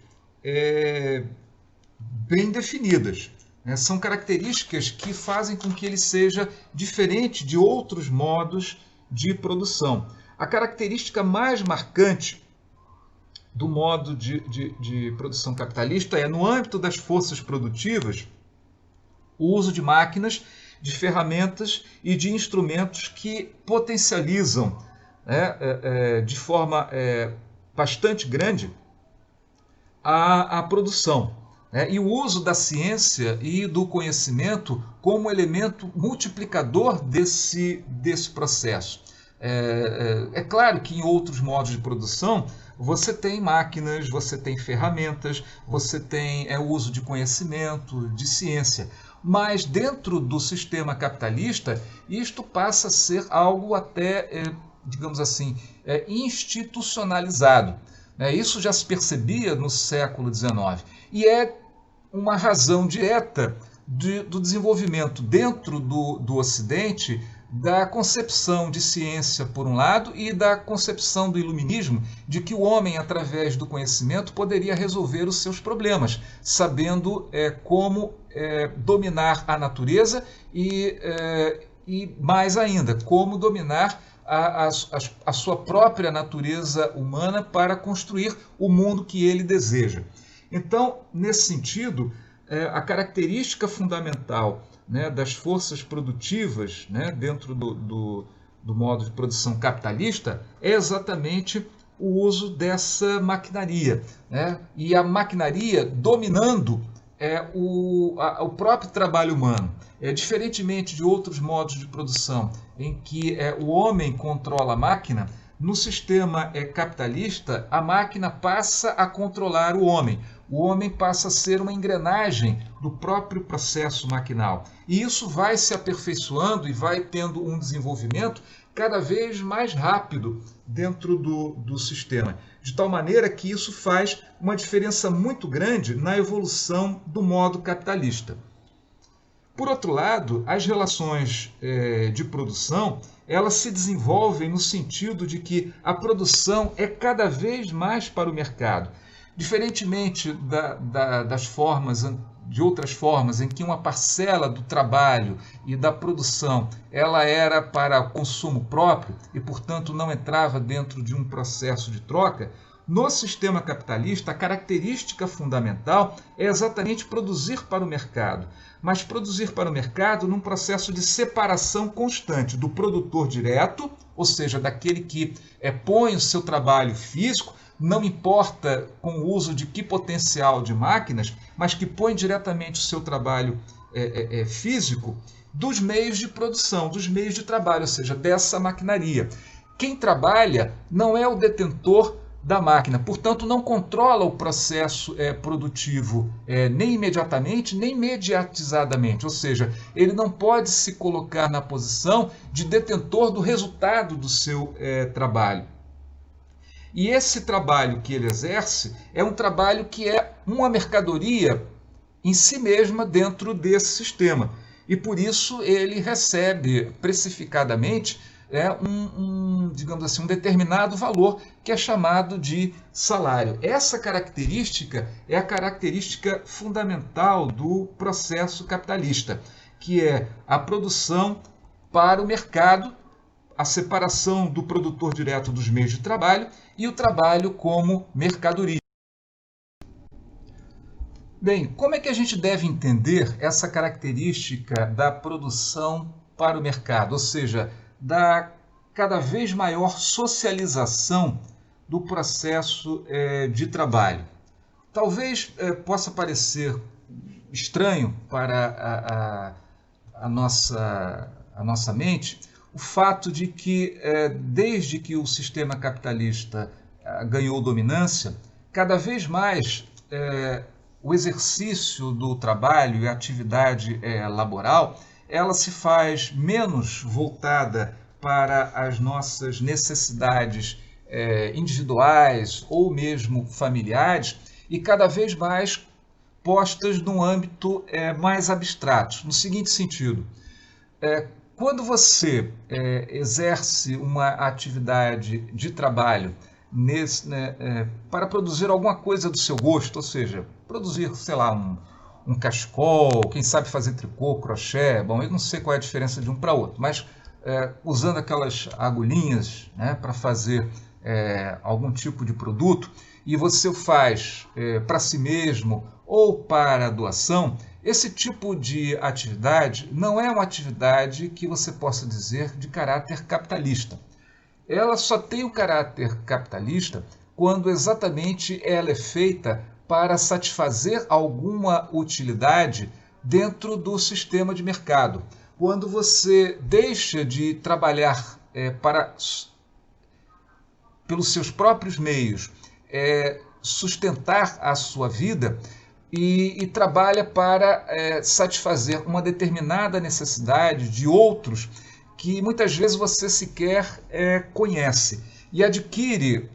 bem definidas. São características que fazem com que ele seja diferente de outros modos de produção. A característica mais marcante do modo de produção capitalista no âmbito das forças produtivas, o uso de máquinas, de ferramentas e de instrumentos que potencializam de forma bastante grande a produção. E o uso da ciência e do conhecimento como elemento multiplicador desse processo. É claro que em outros modos de produção você tem máquinas, você tem ferramentas, você tem o uso de conhecimento, de ciência. mas dentro do sistema capitalista, isto passa a ser algo até, digamos assim, institucionalizado. Isso já se percebia no século XIX e é uma razão direta do desenvolvimento dentro do Ocidente da concepção de ciência, por um lado, e da concepção do iluminismo de que o homem, através do conhecimento, poderia resolver os seus problemas, sabendo como dominar a natureza e mais ainda, como dominar a sua própria natureza humana para construir o mundo que ele deseja. Então, nesse sentido, a característica fundamental, das forças produtivas, dentro do modo de produção capitalista é exatamente o uso dessa maquinaria, e a maquinaria dominando o próprio trabalho humano. Diferentemente de outros modos de produção em que o homem controla a máquina, no sistema capitalista a máquina passa a controlar o homem. O homem passa a ser uma engrenagem do próprio processo maquinal. E isso vai se aperfeiçoando e vai tendo um desenvolvimento cada vez mais rápido dentro do sistema. De tal maneira que isso faz uma diferença muito grande na evolução do modo capitalista. Por outro lado, as relações de produção, elas se desenvolvem no sentido de que a produção é cada vez mais para o mercado. Diferentemente de outras formas em que uma parcela do trabalho e da produção ela era para consumo próprio e, portanto, não entrava dentro de um processo de troca, no sistema capitalista a característica fundamental é exatamente produzir para o mercado, mas produzir para o mercado num processo de separação constante do produtor direto, ou seja, daquele que põe o seu trabalho físico, não importa com o uso de que potencial de máquinas, mas que põe diretamente o seu trabalho físico dos meios de produção, dos meios de trabalho, ou seja, dessa maquinaria. Quem trabalha não é o detentor da máquina, portanto não controla o processo produtivo nem imediatamente, nem mediatizadamente, ou seja, ele não pode se colocar na posição de detentor do resultado do seu trabalho. E esse trabalho que ele exerce é um trabalho que é uma mercadoria em si mesma dentro desse sistema. E por isso ele recebe precificadamente digamos assim, um determinado valor que é chamado de salário. Essa característica é a característica fundamental do processo capitalista, que é a produção para o mercado, a separação do produtor direto dos meios de trabalho e o trabalho como mercadoria. Bem, como é que a gente deve entender essa característica da produção para o mercado, ou seja, da cada vez maior socialização do processo de trabalho? Talvez possa parecer estranho para a nossa mente o fato de que, desde que o sistema capitalista ganhou dominância, cada vez mais o exercício do trabalho e a atividade laboral, ela se faz menos voltada para as nossas necessidades individuais ou mesmo familiares e cada vez mais postas num âmbito mais abstrato, no seguinte sentido. Quando você exerce uma atividade de trabalho para produzir alguma coisa do seu gosto, ou seja, produzir, sei lá, um cachecol, quem sabe fazer tricô, crochê, bom, eu não sei qual é a diferença de um para outro, mas usando aquelas agulhinhas para fazer algum tipo de produto, e você o faz para si mesmo ou para doação, esse tipo de atividade não é uma atividade que você possa dizer de caráter capitalista. Ela só tem o caráter capitalista quando exatamente ela é feita para satisfazer alguma utilidade dentro do sistema de mercado. Quando você deixa de trabalhar pelos seus próprios meios, sustentar a sua vida, e trabalha para satisfazer uma determinada necessidade de outros que muitas vezes você sequer conhece e adquire,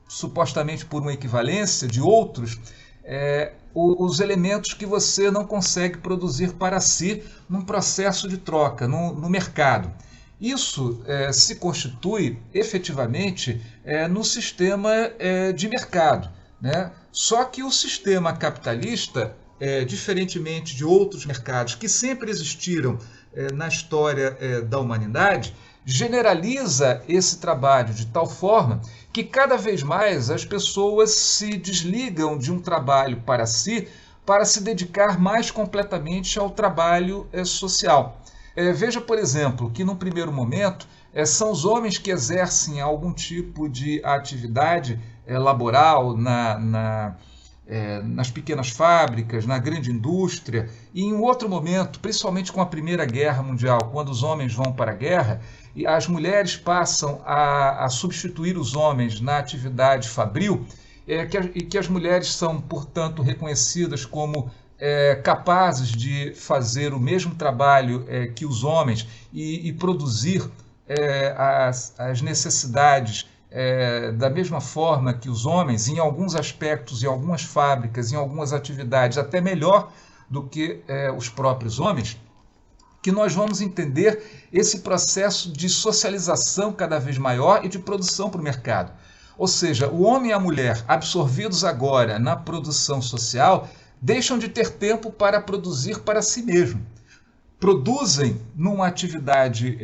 supostamente por uma equivalência de outros, os elementos que você não consegue produzir para si num processo de troca, no mercado. Isso se constitui efetivamente no sistema de mercado, né? Só que o sistema capitalista, diferentemente de outros mercados que sempre existiram na história da humanidade, generaliza esse trabalho de tal forma que cada vez mais as pessoas se desligam de um trabalho para si para se dedicar mais completamente ao trabalho social. Veja, por exemplo, que num primeiro momento são os homens que exercem algum tipo de atividade laboral nas pequenas fábricas, na grande indústria, e em um outro momento, principalmente com a Primeira Guerra Mundial, quando os homens vão para a guerra, e as mulheres passam a substituir os homens na atividade fabril, e que as mulheres são, portanto, reconhecidas como capazes de fazer o mesmo trabalho que os homens e produzir as necessidades da mesma forma que os homens, em alguns aspectos, em algumas fábricas, em algumas atividades, até melhor do que os próprios homens, que nós vamos entender esse processo de socialização cada vez maior e de produção para o mercado. Ou seja, o homem e a mulher, absorvidos agora na produção social, deixam de ter tempo para produzir para si mesmo. Produzem numa atividade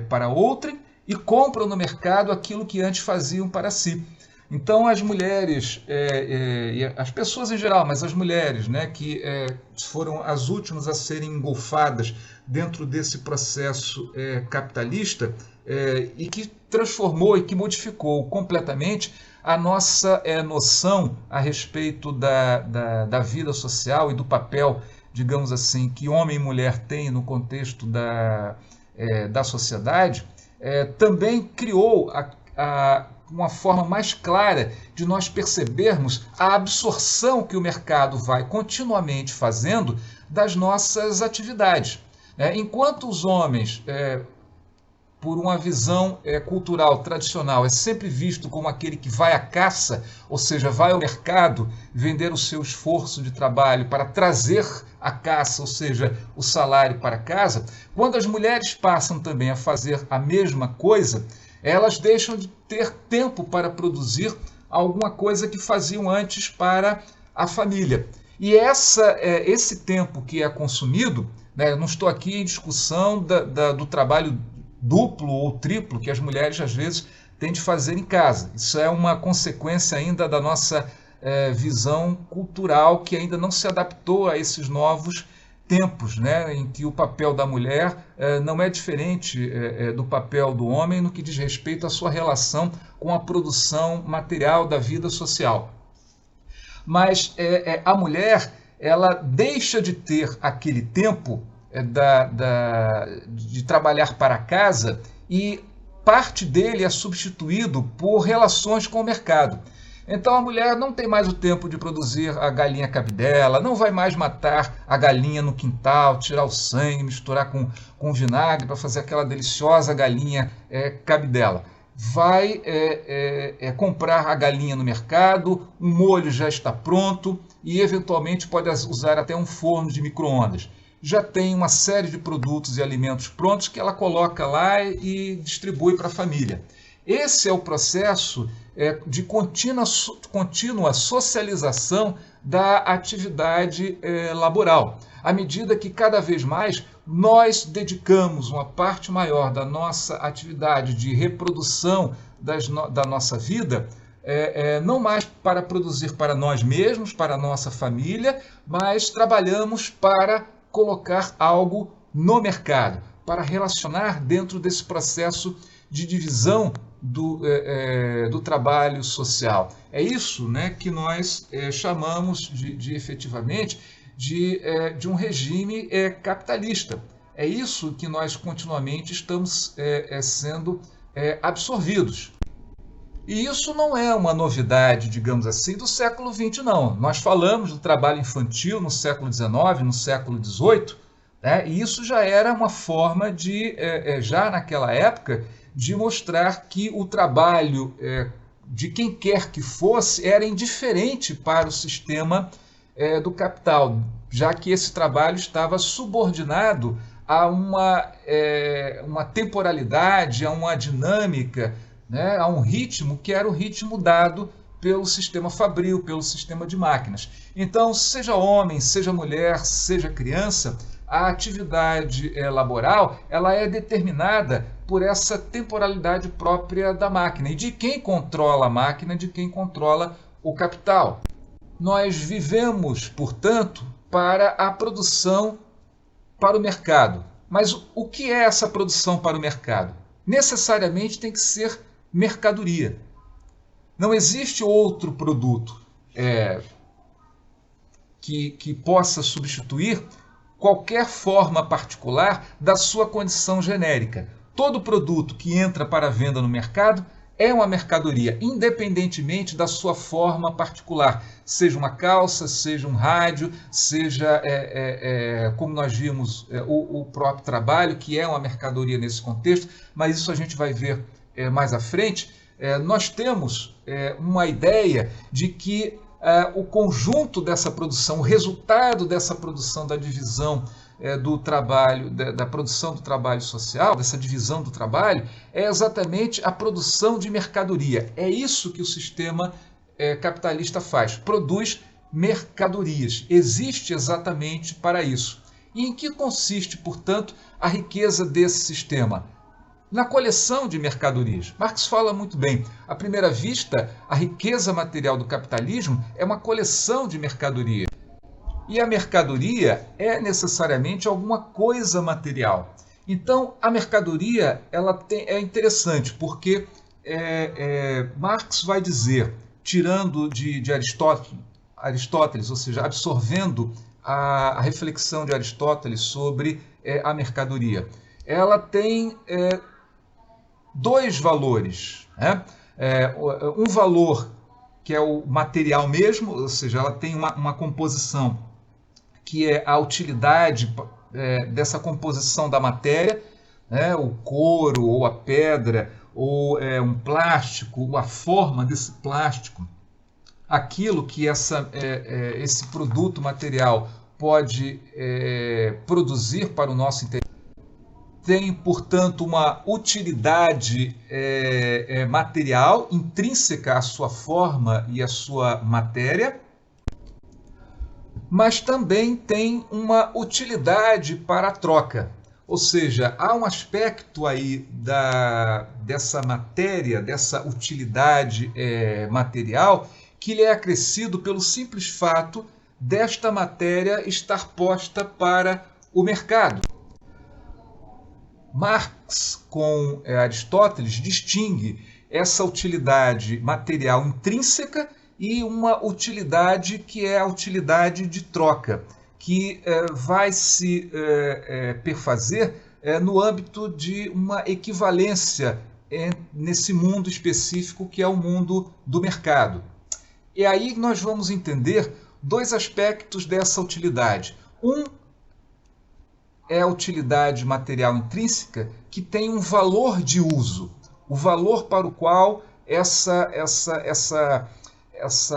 para outrem e compram no mercado aquilo que antes faziam para si. Então as mulheres, as pessoas em geral, mas as mulheres, né, que foram as últimas a serem engolfadas dentro desse processo capitalista e que transformou e que modificou completamente a nossa noção a respeito da vida social e do papel, digamos assim, que homem e mulher têm no contexto da sociedade, também criou uma forma mais clara de nós percebermos a absorção que o mercado vai continuamente fazendo das nossas atividades. Enquanto os homens, por uma visão cultural tradicional, é sempre visto como aquele que vai à caça, ou seja, vai ao mercado vender o seu esforço de trabalho para trazer a caça, ou seja, o salário para casa, quando as mulheres passam também a fazer a mesma coisa, elas deixam de ter tempo para produzir alguma coisa que faziam antes para a família. E esse tempo que é consumido, né, não estou aqui em discussão do trabalho duplo ou triplo que as mulheres às vezes têm de fazer em casa. Isso é uma consequência ainda da nossa visão cultural que ainda não se adaptou a esses novos tempos, né, em que o papel da mulher não é diferente do papel do homem no que diz respeito à sua relação com a produção material da vida social. Mas a mulher, ela deixa de ter aquele tempo de trabalhar para casa e parte dele é substituído por relações com o mercado. Então a mulher não tem mais o tempo de produzir a galinha cabidela, não vai mais matar a galinha no quintal, tirar o sangue, misturar com vinagre para fazer aquela deliciosa galinha cabidela. Vai comprar a galinha no mercado, um molho já está pronto e eventualmente pode usar até um forno de micro-ondas. Já tem uma série de produtos e alimentos prontos que ela coloca lá e distribui para a família. Esse é o processo de contínua socialização da atividade laboral, à medida que cada vez mais nós dedicamos uma parte maior da nossa atividade de reprodução da nossa vida, não mais para produzir para nós mesmos, para a nossa família, mas trabalhamos para colocar algo no mercado, para relacionar dentro desse processo de divisão do trabalho social. É isso, né, que nós chamamos de efetivamente de um regime capitalista. É isso que nós continuamente estamos sendo absorvidos. E isso não é uma novidade, digamos assim, do século XX, não. Nós falamos do trabalho infantil no século XIX, no século XVIII, né? E isso já era uma forma de, já naquela época, de mostrar que o trabalho de quem quer que fosse era indiferente para o sistema do capital, já que esse trabalho estava subordinado a uma temporalidade, a uma dinâmica, né, a um ritmo que era o ritmo dado pelo sistema fabril, pelo sistema de máquinas. Então, seja homem, seja mulher, seja criança, a atividade laboral ela é determinada por essa temporalidade própria da máquina e de quem controla a máquina, de quem controla o capital. Nós vivemos, portanto, para a produção para o mercado. Mas o que é essa produção para o mercado? Necessariamente tem que ser mercadoria. Não existe outro produto que possa substituir qualquer forma particular da sua condição genérica. Todo produto que entra para a venda no mercado é uma mercadoria, independentemente da sua forma particular. Seja uma calça, seja um rádio, seja, como nós vimos, o próprio trabalho, que é uma mercadoria nesse contexto, mas isso a gente vai ver mais à frente. Nós temos uma ideia de que o conjunto dessa produção, o resultado dessa produção, da divisão do trabalho, da produção do trabalho social, dessa divisão do trabalho, é exatamente a produção de mercadoria. É isso que o sistema capitalista faz, produz mercadorias. Existe exatamente para isso. E em que consiste, portanto, a riqueza desse sistema? Na coleção de mercadorias. Marx fala muito bem. À primeira vista, a riqueza material do capitalismo é uma coleção de mercadorias. E a mercadoria é necessariamente alguma coisa material. Então, a mercadoria é interessante, porque Marx vai dizer, tirando de Aristóteles, ou seja, absorvendo a reflexão de Aristóteles sobre a mercadoria, ela tem dois valores, né? Um valor que é o material mesmo, ou seja, ela tem uma composição que é a utilidade dessa composição da matéria, né? O couro ou a pedra ou um plástico, ou a forma desse plástico, aquilo que esse produto material pode produzir para o nosso interior. Tem, portanto, uma utilidade material intrínseca à sua forma e à sua matéria, mas também tem uma utilidade para a troca. Ou seja, há um aspecto aí dessa matéria, dessa utilidade material, que lhe é acrescido pelo simples fato desta matéria estar posta para o mercado. Marx, com Aristóteles, distingue essa utilidade material intrínseca e uma utilidade que é a utilidade de troca, que vai se perfazer no âmbito de uma equivalência nesse mundo específico que é o mundo do mercado. E aí nós vamos entender dois aspectos dessa utilidade. Um é a utilidade material intrínseca, que tem um valor de uso, o valor para o qual essa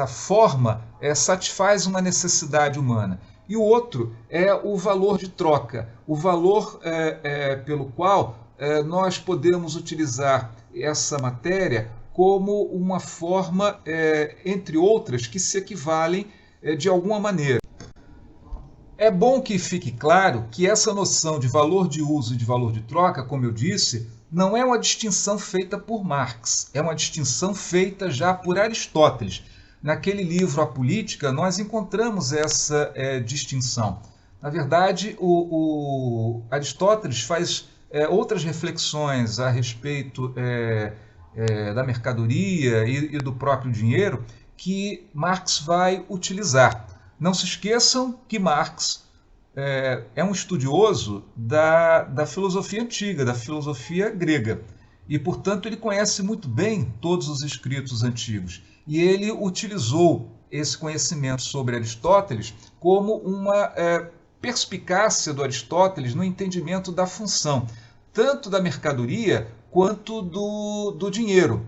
forma satisfaz uma necessidade humana. E o outro é o valor de troca, o valor pelo qual nós podemos utilizar essa matéria como uma forma, entre outras, que se equivalem de alguma maneira. É bom que fique claro que essa noção de valor de uso e de valor de troca, como eu disse, não é uma distinção feita por Marx, é uma distinção feita já por Aristóteles. Naquele livro A Política, nós encontramos essa distinção. Na verdade, o Aristóteles faz outras reflexões a respeito da mercadoria e do próprio dinheiro que Marx vai utilizar. Não se esqueçam que Marx é um estudioso da filosofia antiga, da filosofia grega. e, portanto, ele conhece muito bem todos os escritos antigos. E ele utilizou esse conhecimento sobre Aristóteles como uma perspicácia do Aristóteles no entendimento da função, tanto da mercadoria quanto do dinheiro.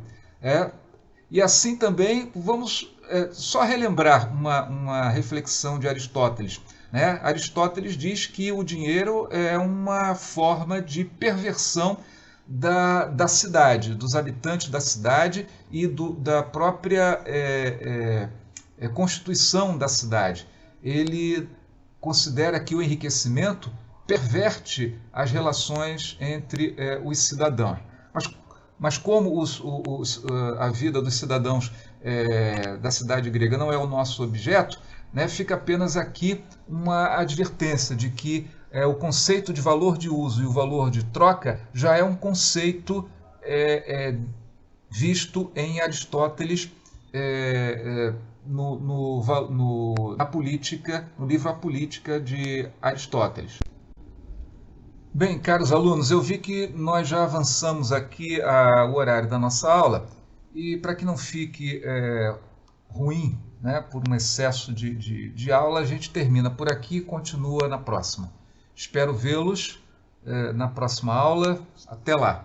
E assim também vamos só relembrar uma reflexão de Aristóteles. Aristóteles diz que o dinheiro é uma forma de perversão da cidade, dos habitantes da cidade e da própria constituição da cidade. Ele considera que o enriquecimento perverte as relações entre os cidadãos. Mas como a vida dos cidadãos da cidade grega não é o nosso objeto, fica apenas aqui uma advertência de que o conceito de valor de uso e o valor de troca já é um conceito visto em Aristóteles na política, no livro A Política de Aristóteles. Bem, caros alunos, eu vi que nós já avançamos aqui o horário da nossa aula e para que não fique ruim, por um excesso de aula, a gente termina por aqui e continua na próxima. Espero vê-los na próxima aula. Até lá!